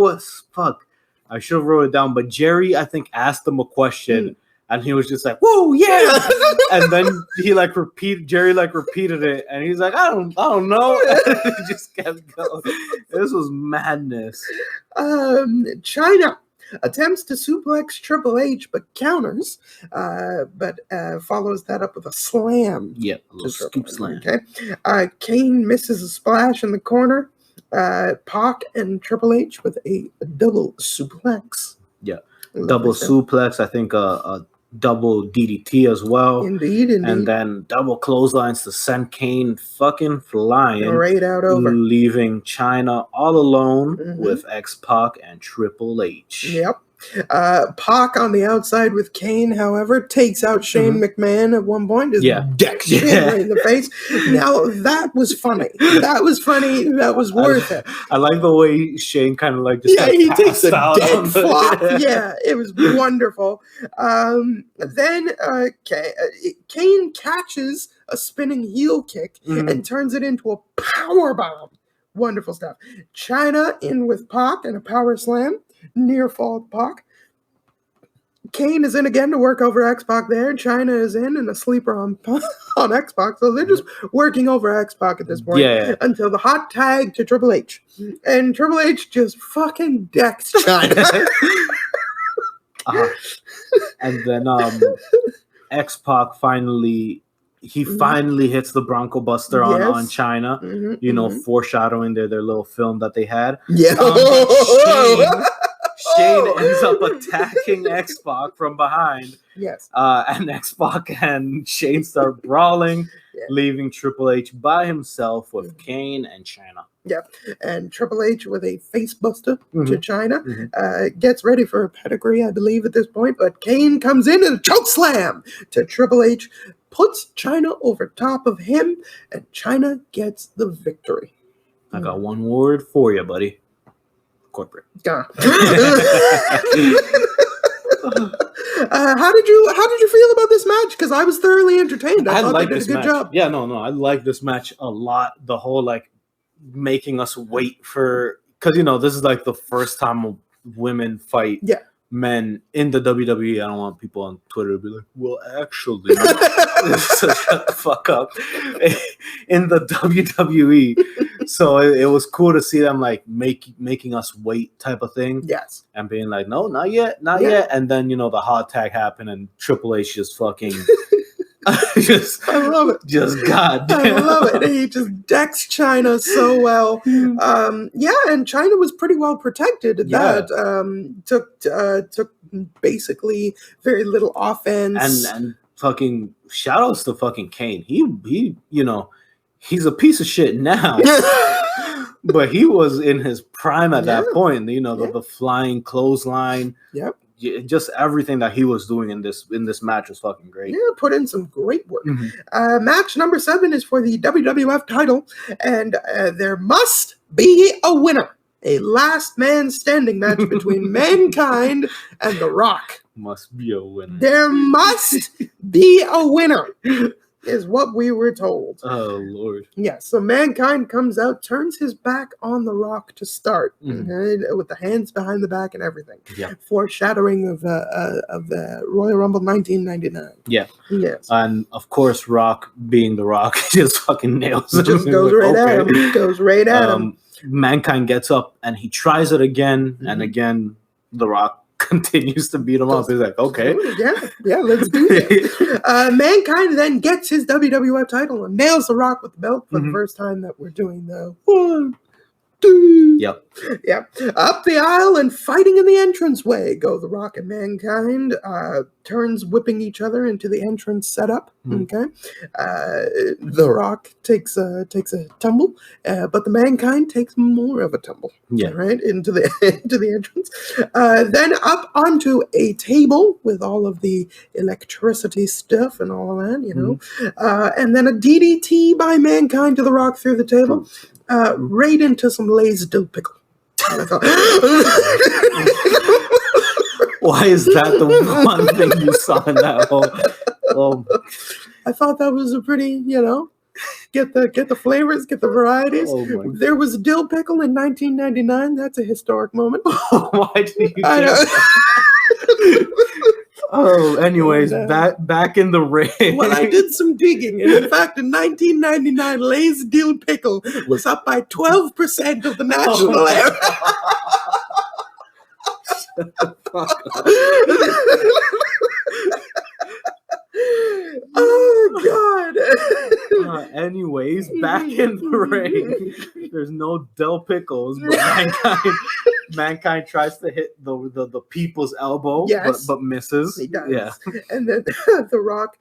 I should have wrote it down, but Jerry, I think, asked him a question. And he was just like, "Whoa, yeah!" And then Jerry repeated it, and he's like, "I don't know." And he just kept going. This was madness. China attempts to suplex Triple H, but counters, but follows that up with a slam. Yep, a little scoop slam. Okay. Kane misses a splash in the corner. Pac and Triple H with a double suplex. Yeah. Lovely Double stuff. suplex. I think a double DDT as well. Indeed. And then double clotheslines to send Kane fucking flying. Right out over. Leaving China all alone with X-Pac and Triple H. Yep. Pac on the outside with Kane, however, takes out Shane McMahon at one point. Just decks Shane right in the face. Now, that was funny. That was funny. That was worth it. I like the way Shane kind of like just he takes a out dead flop. Yeah, it was wonderful. Then Kane catches a spinning heel kick and turns it into a power bomb. Wonderful stuff. China in with Pac and a power slam. Near fall Pac. Kane is in again to work over X-Pac there. China is in and a sleeper on X-Pac. So they're just working over X-Pac at this point until the hot tag to Triple H. And Triple H just fucking decks China. And then X-Pac finally hits the Bronco Buster on China, foreshadowing their little film that they had. Yeah. Shane ends up attacking X-Pac from behind. Yes. And X-Pac and Shane start brawling, leaving Triple H by himself with Kane and China. Yep. And Triple H with a face buster to China gets ready for a pedigree, I believe, at this point. But Kane comes in and a choke slam to Triple H, puts China over top of him, and China gets the victory. I got one word for you, buddy. Corporate. How did you feel about this match? Because I was thoroughly entertained. I thought like they did this a good match. job. Yeah, no, I like this match a lot. The whole like making us wait for, because this is like the first time women fight men in the WWE. I don't want people on Twitter to be like, well, actually, so shut the fuck up. In the WWE. So it was cool to see them like making us wait type of thing. Yes. And being like, no, not yet. And then, the hot tag happened and Triple H just fucking I love it. Just goddamn. I love it. He just decks China so well. And China was pretty well protected at that. Took basically very little offense. And fucking shout outs to fucking Kane. He he's a piece of shit now. But he was in his prime at that point. The flying clothesline. Yep. Just everything that he was doing in this match was fucking great. Yeah, put in some great work. Match number 7 is for the WWF title, and there must be a winner. A last man standing match between Mankind and The Rock. Must be a winner. There must be a winner, is what we were told. Oh, Lord. Yes, so Mankind comes out, turns his back on The Rock to start, with the hands behind the back and everything. Yeah. Foreshadowing of Royal Rumble 1999. Yeah. Yes. And, of course, Rock, being The Rock, just fucking nails it. Just goes right at him. Goes right at him. Mankind gets up, and he tries it again, and again, The Rock continues to beat him up. He's like, okay. Yeah, let's do it. Mankind then gets his WWF title and nails The Rock with the belt for the first time that we're doing the 1, 2. Yep. Up the aisle and fighting in the entranceway go The Rock and Mankind. Turns whipping each other into the entrance setup. Okay. The Rock takes a tumble, but the Mankind takes more of a tumble. Yeah. Right into the entrance. Then up onto a table with all of the electricity stuff and all of that, and then a DDT by Mankind to The Rock through the table, right into some Lay's dill pickle. Why is that the one thing you saw in that whole? I thought that was a pretty, get the flavors, get the varieties. There was dill pickle in 1999. That's a historic moment. Why did you do that? Anyways, back in the ring. Well, I did some digging, and in fact, in 1999, Lay's dill pickle was up by 12% of the national area. Oh God. Anyways, back in the ring, There's no Del Pickles, but Mankind tries to hit the people's elbow, but misses. He does. Yeah. And then The Rock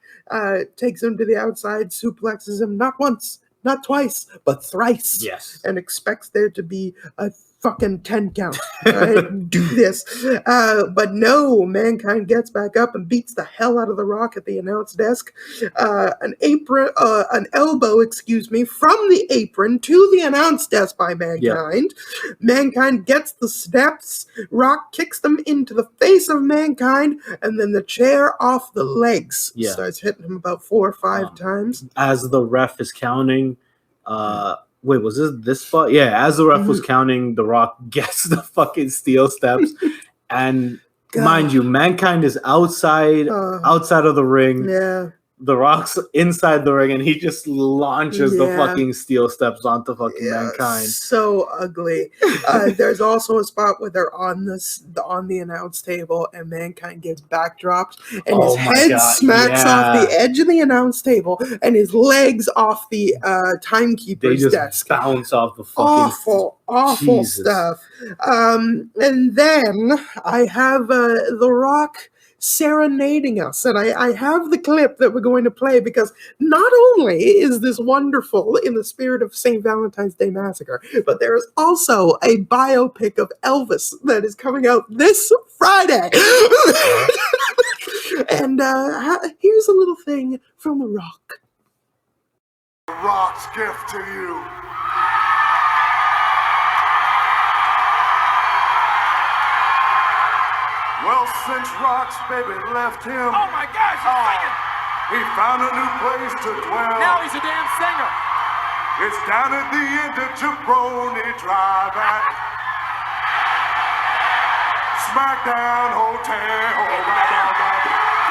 takes him to the outside, suplexes him not once, not twice, but thrice. Yes. And expects there to be a fucking 10 count. Right? Do this. But no, Mankind gets back up and beats the hell out of The Rock at the announce desk. An elbow, from the apron to the announce desk by Mankind. Yeah. Mankind gets the steps. Rock kicks them into the face of Mankind, and then the chair off the legs. Yeah. Starts hitting him about 4 or 5 times. As the ref is counting, wait, was this spot? Yeah, as the ref was counting, The Rock gets the fucking steel steps. And mind you, Mankind is outside of the ring. Yeah. The Rock's inside the ring, and he just launches the fucking steel steps onto fucking Mankind. So ugly. There's also a spot where they're on the announce table, and Mankind gets backdropped, and his head smacks off the edge of the announce table, and his legs off the timekeeper's desk. Bounce off the fucking awful stuff. And then I have The Rock serenading us, and I have the clip that we're going to play, because not only is this wonderful in the spirit of St. Valentine's Day Massacre, but there is also a biopic of Elvis that is coming out this Friday. And here's a little thing from The Rock. The Rock's gift to you. Well, since Rock's baby left him, oh my gosh, he's singing! He found a new place to dwell. Now he's a damn singer. It's down at the end of Jabroni Drive at Smackdown Hotel.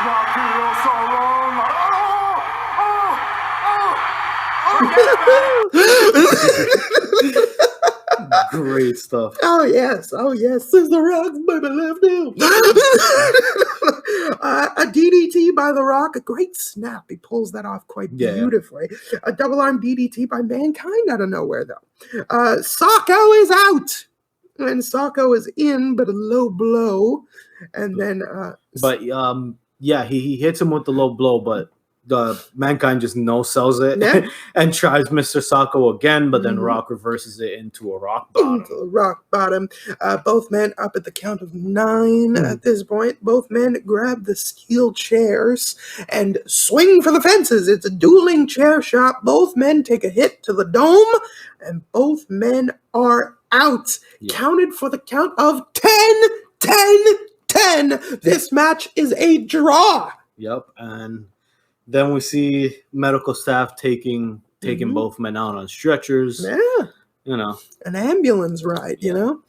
Rock feels so wrong. Great stuff. Oh yes, since The Rock's baby left him. A DDT by The Rock, a great snap. He pulls that off quite beautifully. A double arm DDT by Mankind out of nowhere, though. Sacco is out, and Sacco is in, but a low blow, and then. He hits him with the low blow, but the Mankind just no-sells it and tries Mr. Sacco again, but then Rock reverses it into a rock bottom. Both men up at the count of 9 at this point. Both men grab the steel chairs and swing for the fences. It's a dueling chair shot. Both men take a hit to the dome, and both men are out. Counted for the count of 10. This match is a draw. Yep, and then we see medical staff taking both men out on stretchers. Yeah. You know. An ambulance ride, you know.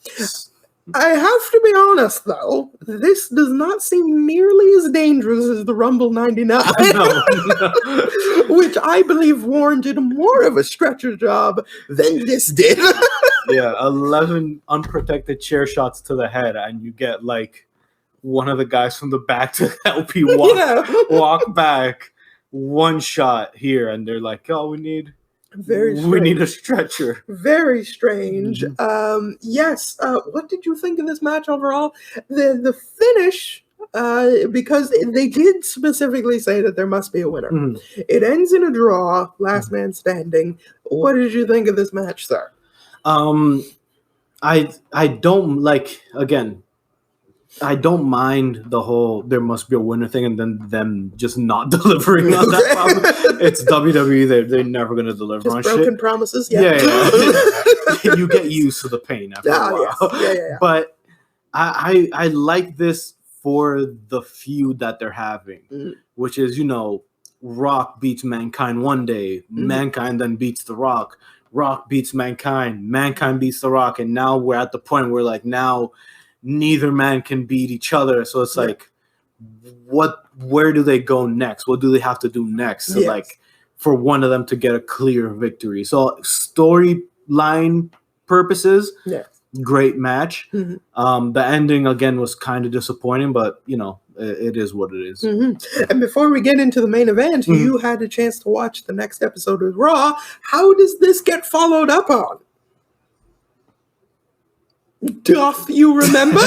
I have to be honest, though. This does not seem nearly as dangerous as the Rumble 99. No. Which I believe warranted more of a stretcher job than this did. 11 unprotected chair shots to the head, and you get, like, one of the guys from the back to help you walk back. One shot here, and they're like, "Oh, we need a stretcher." Very strange. Yes. What did you think of this match overall? The finish, because they did specifically say that there must be a winner. It ends in a draw, last man standing. What did you think of this match, sir? I don't like, again, I don't mind the whole there must be a winner thing and then them just not delivering on that problem. It's WWE, they're never going to deliver just on broken shit. Promises, Yeah. You get used to the pain after a while. Yes. Yeah. But I like this for the feud that they're having, which is, Rock beats Mankind one day, Mankind then beats The Rock, Rock beats Mankind beats The Rock, and now we're at the point where, like, now neither man can beat each other. So it's like, where do they go next? What do they have to do next? So like, for one of them to get a clear victory. So storyline purposes, great match. The ending again was kind of disappointing, but it is what it is. And before we get into the main event, you had a chance to watch the next episode of Raw. How does this get followed up on? Doth you remember?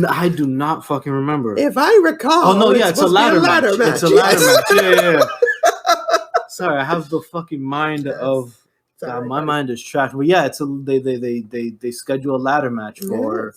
I do not fucking remember. If I recall, Oh no, yeah, it's a ladder match. It's a ladder yes. match. Yeah. Sorry, I have the fucking mind Yes. of. Sorry, God, my buddy. mind is trash. But yeah, they schedule a ladder match for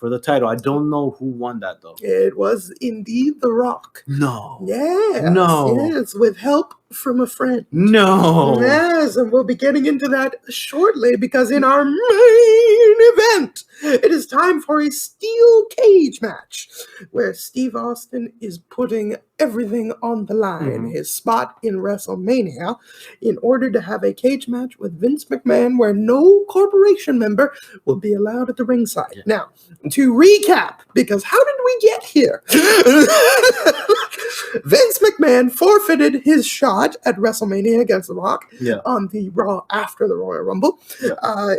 the title. I don't know who won that though. It was indeed The Rock. No. Yes. No. Yes, with help from a friend. No. Yes, and we'll be getting into that shortly because in our main event, it is time for a steel cage match where Steve Austin is putting everything on the line, his spot in WrestleMania, in order to have a cage match with Vince McMahon where no corporation member will be allowed at the ringside. Yeah. Now, to recap, because how did we get here? Vince McMahon forfeited his shot at WrestleMania against The Rock on the Raw after the Royal Rumble,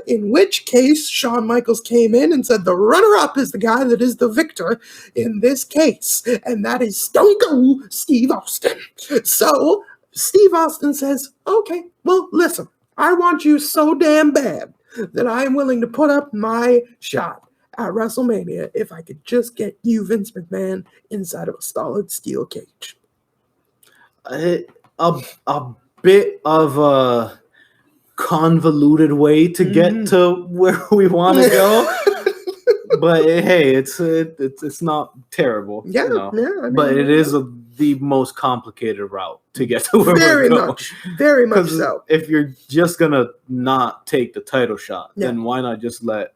in which case Shawn Michaels came in and said the runner-up is the guy that is the victor in this case, and that is Stone Cold Steve Austin. So Steve Austin says, okay, well, listen, I want you so damn bad that I am willing to put up my shot at WrestleMania if I could just get you, Vince McMahon, inside of a solid steel cage. A bit of a convoluted way to get to where we want to go, but hey, it's not terrible. Yeah, you know? yeah. I mean, But it is the most complicated route to get to where very we're going. much, very much 'Cause so. if you're just gonna not take the title shot, Yeah. then why not just let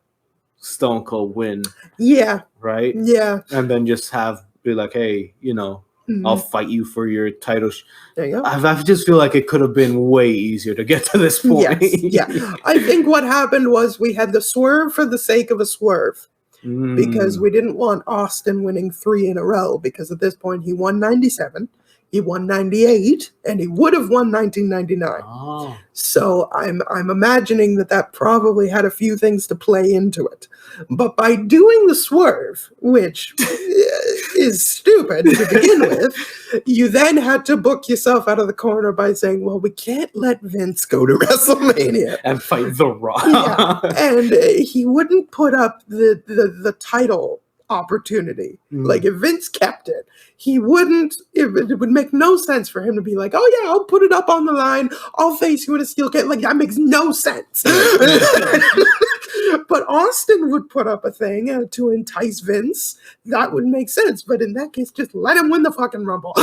Stone Cold win, Yeah, right? yeah. And then just be like, hey, you know, I'll fight you for your title. There you go. I just feel like it could have been way easier to get to this point. Yes, yeah. I think what happened was we had the swerve for the sake of a swerve because we didn't want Austin winning 3 in a row because at this point he won 97, he won 98, and he would have won 1999. Oh. So I'm imagining that probably had a few things to play into it. But by doing the swerve, which is stupid to begin with, you then had to book yourself out of the corner by saying, well, we can't let Vince go to WrestleMania And fight The Rock. yeah, and he wouldn't put up the title opportunity. Like if Vince kept it, he wouldn't. It would make no sense for him to be like, "Oh yeah, I'll put it up on the line. I'll face you in a steel cage." Like that makes no sense. But Austin would put up a thing to entice Vince. That would make sense. But in that case, just let him win the fucking Rumble.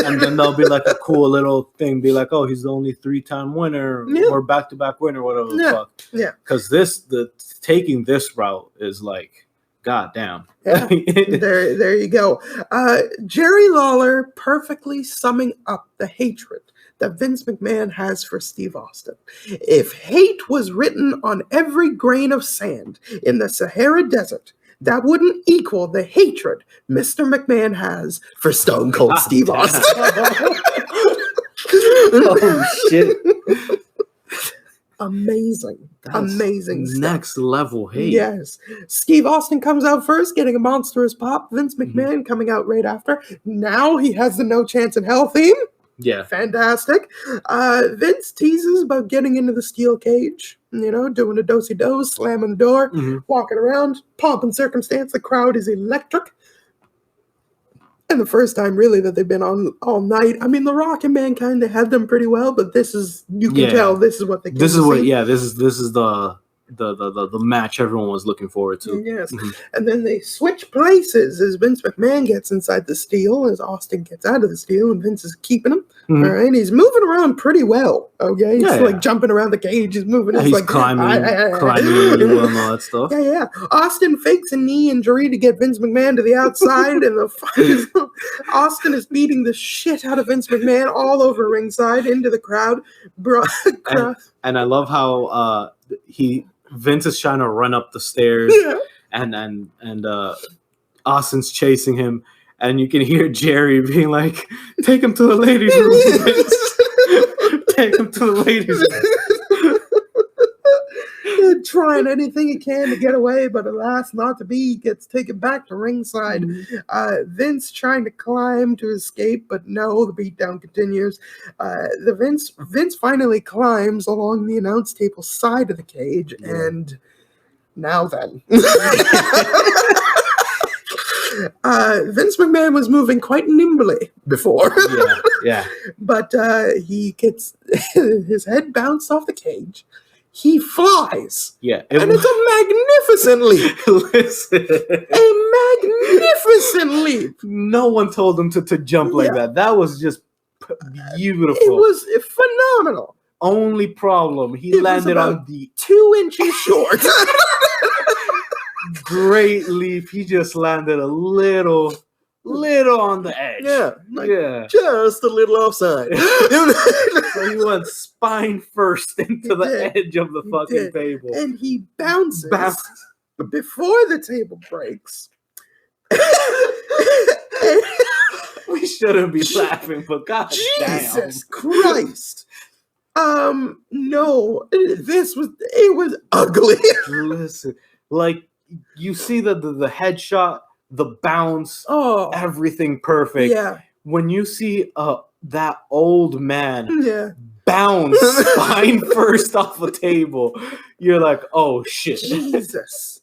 And then there'll be like a cool little thing, be like, "Oh, he's the only 3-time winner or back-to-back winner, whatever the fuck." Yeah. Because taking this route is like. God damn. Yeah, there you go. Jerry Lawler perfectly summing up the hatred that Vince McMahon has for Steve Austin. If hate was written on every grain of sand in the Sahara Desert, that wouldn't equal the hatred Mr. McMahon has for Stone Cold Steve Austin. Oh, shit. Amazing. That's Amazing stuff. Next level hate. Yes. Steve Austin comes out first, getting a monstrous pop. Vince McMahon coming out right after. Now he has the No Chance in Hell theme. Yeah. Fantastic. Vince teases about getting into the steel cage, you know, doing a do-si-do, slamming the door, walking around, pomp and circumstance. The crowd is electric. And the first time, really, that they've been on all night. I mean, The Rock and Mankind, they had them pretty well, but this is, you can tell this is what they came This is to what, see. this is the match everyone was looking forward to. Yes. And then they switch places as Vince McMahon gets inside the steel, as Austin gets out of the steel, and Vince is keeping him. All right. He's moving around pretty well. Okay. He's like jumping around the cage. He's moving. He's like climbing really well and all that stuff. Yeah. Austin fakes a knee injury to get Vince McMahon to the outside, and Austin is beating the shit out of Vince McMahon all over ringside into the crowd. And I love how Vince is trying to run up the stairs, and Austin's chasing him, and you can hear Jerry being like, "Take him to the ladies' room, Vince. Take him to the ladies' room." trying anything he can to get away, but alas, not to be. He gets taken back to ringside. Vince trying to climb to escape, but no, the beatdown continues. Vince finally climbs along the announce table side of the cage, and now then. Vince McMahon was moving quite nimbly before. Yeah. But he gets his head bounced off the cage. He flies. Yeah. And it's a magnificent leap. Listen. A magnificent leap. No one told him to jump like that. That was just beautiful. It was phenomenal. Only problem, he landed on the 2 inches short. Great leap. He just landed a little on the edge. Yeah. Just a little offside. So he went spine first into the edge of the fucking table. And he bounces before the table breaks. We shouldn't be laughing, but God Jesus Christ. No, it was ugly. Listen, like you see the headshot, the bounce, everything perfect. Yeah. When you see that old man bounce spine first off a table, you're like, oh shit. Jesus.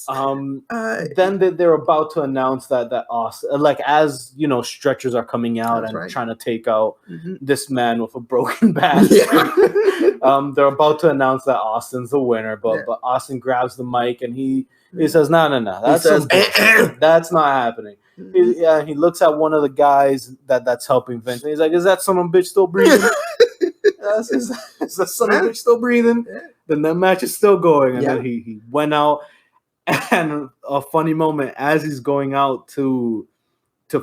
Then they're about to announce that Austin, like, as you know, stretchers are coming out trying to take out this man with a broken back. They're about to announce that Austin's the winner, but Austin grabs the mic and he says, no, that's not happening. He looks at one of the guys that's helping Vince, and he's like, is that son of a bitch still breathing? Is that son of a bitch still breathing? Then that match is still going, and then he went out. And a funny moment, as he's going out to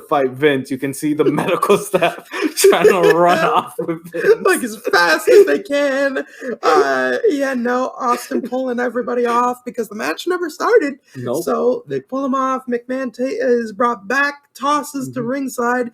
fight Vince, you can see the medical staff trying to run off with Vince. Like as fast as they can. Austin pulling everybody off because the match never started. Nope. So they pull him off. McMahon is brought back, tosses to ringside,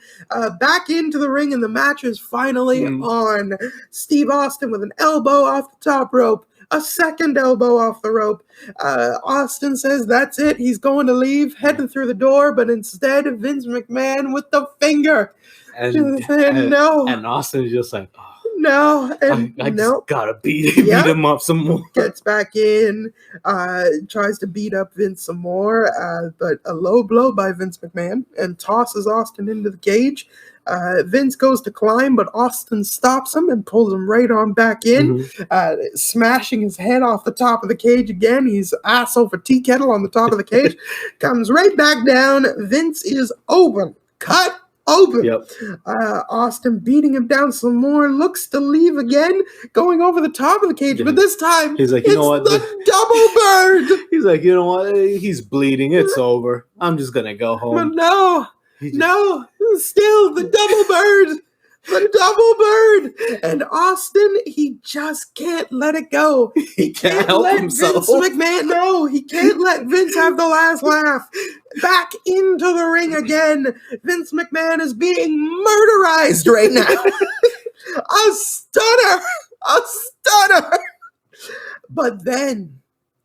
back into the ring, and the match is finally on. Steve Austin with an elbow off the top rope. A second elbow off the rope. Austin says that's it. He's going to leave, heading through the door, but instead Vince McMahon with the finger. And Austin's just like, no. I just gotta beat him up some more. Gets back in, tries to beat up Vince some more, but a low blow by Vince McMahon and tosses Austin into the cage. Vince goes to climb, but Austin stops him and pulls him right on back in, smashing his head off the top of the cage again. He's ass over tea kettle on the top of the cage. Comes right back down. Vince is open. Cut open. Austin beating him down some more. Looks to leave again, going over the top of the cage. But this time, he's like, you know what? The double bird. He's like, you know what? He's bleeding. It's over. I'm just going to go home. But no, still the double bird. The double bird. And Austin, he just can't let it go. He can't help let himself. Vince McMahon, he can't let Vince have the last laugh. Back into the ring again. Vince McMahon is being murderized right now. A stunner. But then,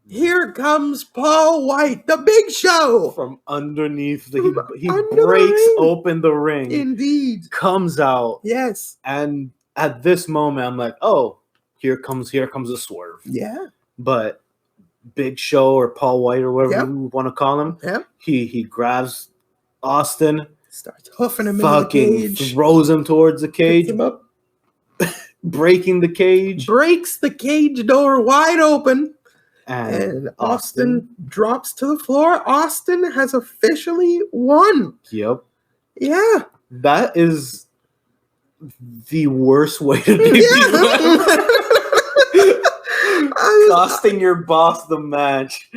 here comes Paul White, the Big Show. From underneath, he breaks open the ring. Indeed. Comes out. Yes. And at this moment, I'm like, oh, here comes a swerve. Yeah. But Big Show or Paul White or whatever you want to call him, he grabs Austin, starts hoofing him in the cage, throws him towards the cage, picks him up, breaking the cage, breaks the cage door wide open. And Austin drops to the floor. Austin has officially won. Yep. Yeah. That is the worst way to debut. Costing your boss the match.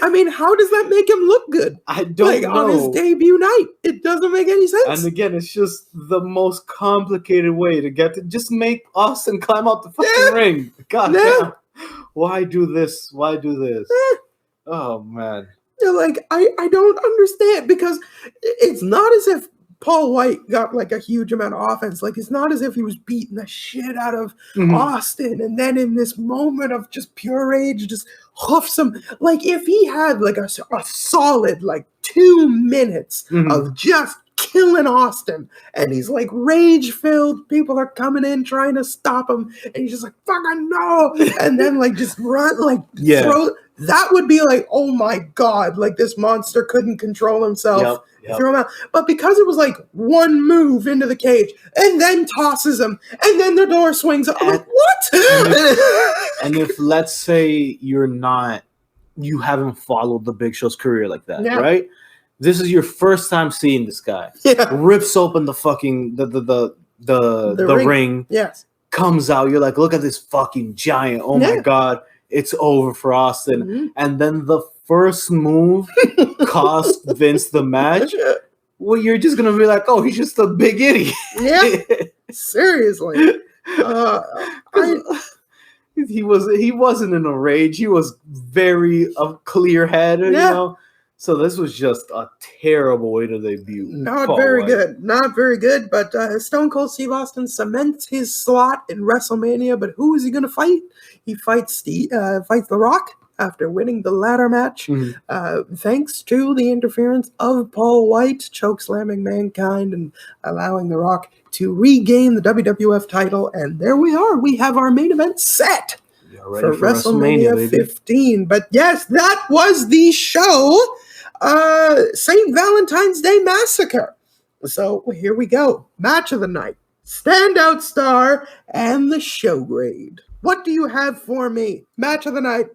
I mean, how does that make him look good? I don't know. On his debut night. It doesn't make any sense. And again, it's just the most complicated way to get to just make Austin climb out the fucking ring. God damn. Why do this? Oh, man. Like, I don't understand, because it's not as if Paul White got like a huge amount of offense. Like, it's not as if he was beating the shit out of Austin, and then in this moment of just pure rage, just hoofs him. Like, if he had like a solid like 2 minutes of just killing Austin, and he's like rage filled, people are coming in trying to stop him, and he's just like, fucking no, and then like just run, like throw. That would be like, oh my god, like this monster couldn't control himself. Throw him out. But because it was like one move into the cage and then tosses him and then the door swings up, I'm like, what? And if let's say you haven't followed the Big Show's career like that, right? This is your first time seeing this guy. Rips open the fucking the ring. Yes. Comes out. You're like, look at this fucking giant. Oh my god. It's over for Austin. And then the first move cost Vince the match. Well, you're just going to be like, oh, he's just a big idiot. Seriously. He wasn't in a rage. He was very clear head, you know. So this was just a terrible way to debut. Not very good. But Stone Cold Steve Austin cements his slot in WrestleMania. But who is he going to fight? He fights The Rock after winning the ladder match, thanks to the interference of Paul White, chokeslamming Mankind and allowing The Rock to regain the WWF title. And there we are. We have our main event set for WrestleMania 15. But yes, that was the show. St. Valentine's Day Massacre. So here we go. Match of the night, standout star, and the show grade. What do you have for me? Match of the night.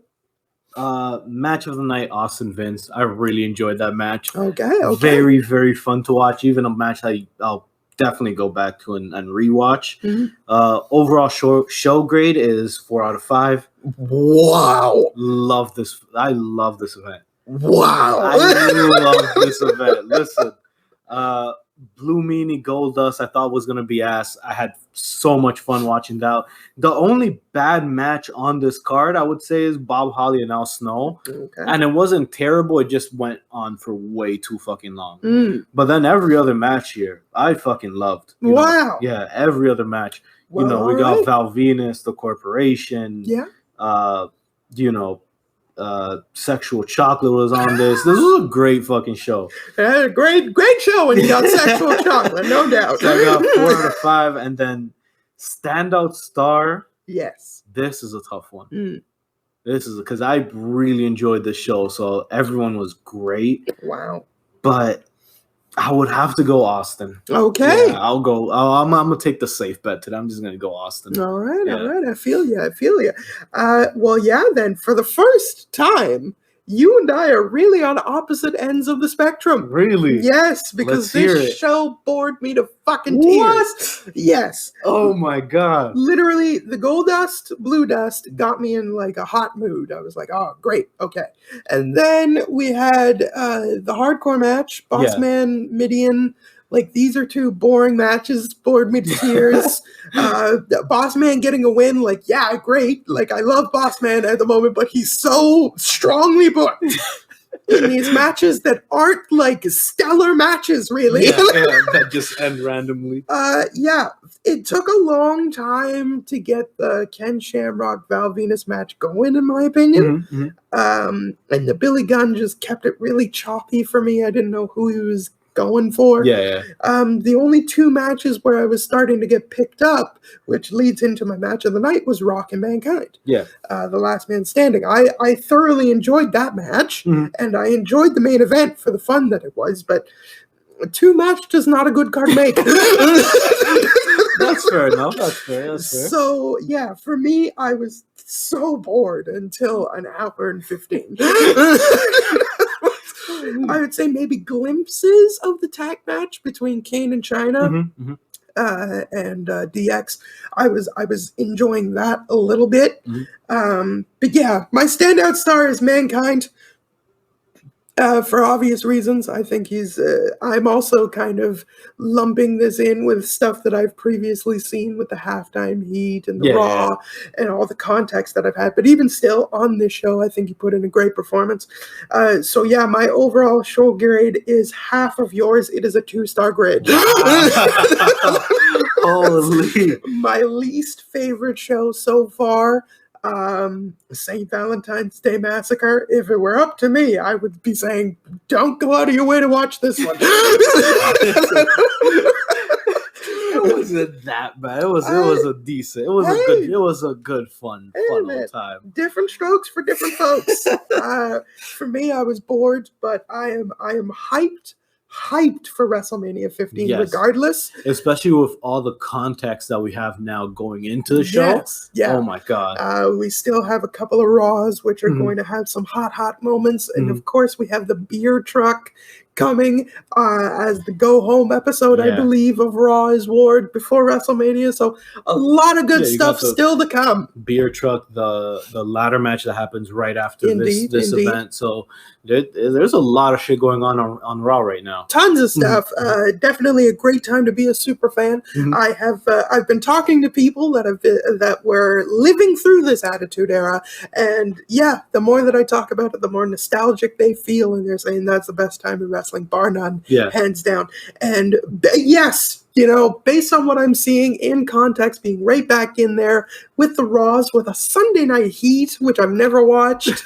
Match of the night, Austin Vince. I really enjoyed that match. Okay. Very, very fun to watch. Even a match I'll definitely go back to and rewatch. Overall show grade is 4 out of 5. Wow. Love this. I love this event. Wow. I love this event. Listen, Blue Meanie Goldust I thought was going to be ass. I had so much fun watching that. The only bad match on this card, I would say, is Bob Holly and Al Snow. And it wasn't terrible. It just went on for way too fucking long. But then every other match here, I fucking loved. You know? Yeah, every other match. Well, you know, we got Val Venus, the Corporation. You know, Sexual Chocolate was on this. This was a great fucking show. Great show when you got Sexual Chocolate, no doubt. So I got 4 out of 5, and then standout star. Yes, this is a tough one. This is because I really enjoyed this show. So everyone was great. Wow, but I would have to go Austin. Okay. Yeah, I'll go. I'm gonna take the safe bet today. I'm just gonna go Austin. All right. I feel you. Well, yeah. Then for the first time, you and I are really on opposite ends of the spectrum. Really? Yes, because this show bored me to fucking tears. What? Yes. Oh my god. Literally, the Goldust, Blue Dust got me in like a hot mood. I was like, oh, great, okay. And then we had the hardcore match, Bossman, Midian. Like, these are 2 boring matches, bored me to tears. Bossman getting a win, like, yeah, great. Like, I love Bossman at the moment, but he's so strongly booked in these matches that aren't, like, stellar matches, really. Yeah, that just end randomly. It took a long time to get the Ken Shamrock Val Venus match going, in my opinion. And the Billy Gunn just kept it really choppy for me. I didn't know who he was going for. The only 2 matches where I was starting to get picked up, which leads into my match of the night, was Rock and Mankind. The Last Man Standing. I thoroughly enjoyed that match, and I enjoyed the main event for the fun that it was, but 2 match does not a good card make. That's fair enough. That's fair. So, yeah, for me, I was so bored until an hour and 15. I would say maybe glimpses of the tag match between Kane and Chyna and DX. I was enjoying that a little bit. But yeah, my standout star is Mankind. For obvious reasons, I think he's. I'm also kind of lumping this in with stuff that I've previously seen with the halftime heat and the Yeah, Raw yeah. and all the context that I've had. But even still, on this show, I think he put in a great performance. So yeah, my overall show grade is half of yours. It is a 2-star grade. Holy. My least favorite show so far. St. Valentine's Day Massacre. If it were up to me, I would be saying, don't go out of your way to watch this one. It wasn't that bad. It was a decent. It was a good fun man. time. Different strokes for different folks. For me, I was bored, but I am hyped for WrestleMania 15 Yes. regardless. Especially with all the context that we have now going into the show. Yes, yeah. Oh my god. We still have a couple of Raws, which are Mhm. going to have some hot moments. And of course, we have the beer truck coming as the go-home episode, I Yeah. believe, of Raw is Ward before WrestleMania. So a lot of good Yeah, you got stuff the- still to come. Beer truck, the ladder match that happens right after Indeed, this indeed. event. So there's a lot of shit going on Raw right now. Tons of stuff. Definitely a great time to be a super fan. Mhm. I've been talking to people that were living through this Attitude Era, and yeah, the more that I talk about it, the more nostalgic they feel, and they're saying that's the best time in wrestling, bar none, Yeah. hands down. And yes. Based on what I'm seeing in context, being right back in there with the Raws, with a Sunday Night Heat, which I've never watched,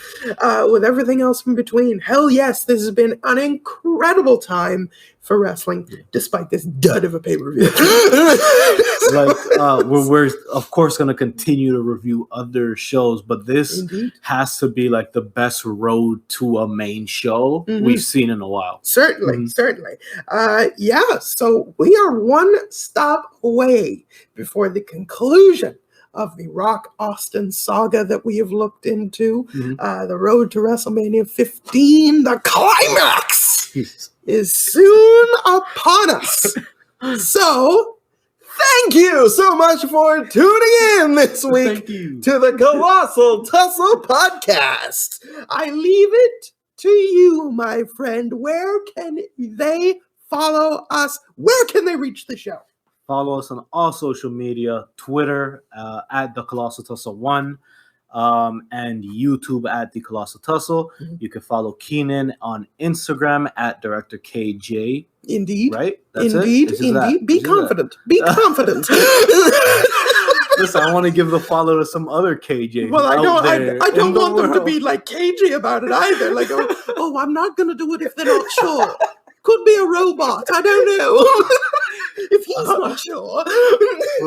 with everything else in between. Hell yes, this has been an incredible time for wrestling, despite this dud of a pay-per-view. We're of course going to continue to review other shows, but this Indeed. has to be like the best road to a main show we've seen in a while. Certainly. So we are one stop away before the conclusion of the Rock Austin saga that we have looked into. The road to WrestleMania 15, the climax, is soon upon us. So, thank you so much for tuning in this week Thank you. to the Colossal Tussle Podcast. I leave it to you, my friend. Where can they follow us? Where can they reach the show? Follow us on all social media, Twitter at the Colossal Tussle 1, and YouTube at the Colossal Tussle. You can follow Keenan on Instagram at Director KJ. Indeed. Right? That's Indeed. it? It's just that. Indeed. Be It's just that. confident. Be confident. Listen, I want to give the follow to some other KJ. Well, I don't in the want them to world. be like cagey about it either. Like, oh, I'm not going to do it if they're not sure. Could be a robot. I don't know. If he's not sure.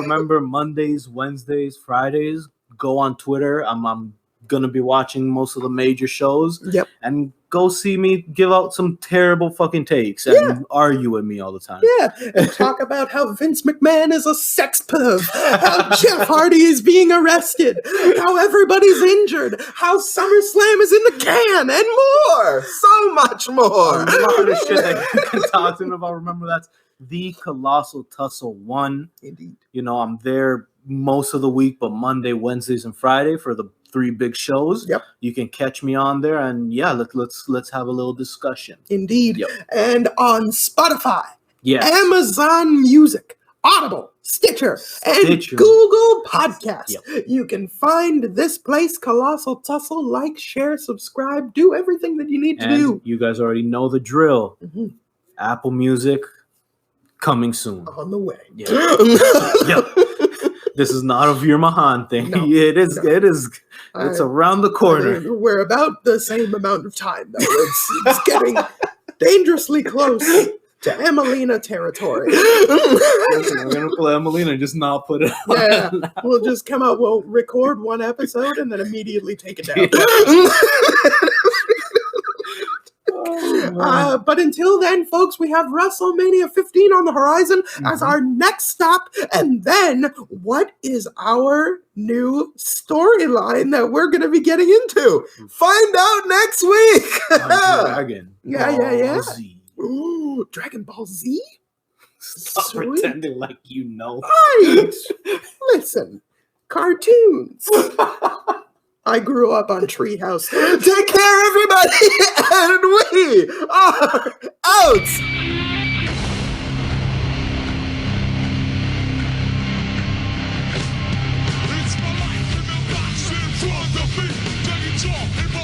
Remember, Mondays, Wednesdays, Fridays, go on Twitter. I'm going to be watching most of the major shows. Yep. And go see me give out some terrible fucking takes and argue with me all the time. Yeah, and talk about how Vince McMahon is a sex perv, how Jeff Hardy is being arrested, how everybody's injured, how SummerSlam is in the can, and more. So much more. A lot of shit that you can talk to me about. Remember, that's the Colossal Tussle 1. Indeed. I'm there most of the week, but Monday, Wednesdays, and Friday for the 3 big shows. Yep. You can catch me on there, and yeah, let's have a little discussion. Indeed. Yep. And on Spotify, Yes. Amazon Music, Audible, Stitcher, and Stitcher. Google Podcasts. Yep. You can find this place, Colossal Tussle. Like, share, subscribe, do everything that you need to And do. you guys already know the drill. Mhm. Apple Music coming soon. On the way. Yeah. Yep. This is not a Veer Mahan thing. No, It is. no. It is. It's around the corner. We're about the same amount of time, though. It's getting dangerously close to Emelina territory. Listen, we're gonna play Emelina and just not put it on. Yeah, we'll just come out, we'll record one episode and then immediately take it down. But until then, folks, we have WrestleMania 15 on the horizon as our next stop. And then, what is our new storyline that we're going to be getting into? Find out next week. Dragon. Yeah. Ball Z. Ooh, Dragon Ball Z? Stop Sweet. pretending like you know. Right. Listen, cartoons. I grew up on Treehouse. Take care, everybody, and we are out. It's my life in the box in front of me. Take it off.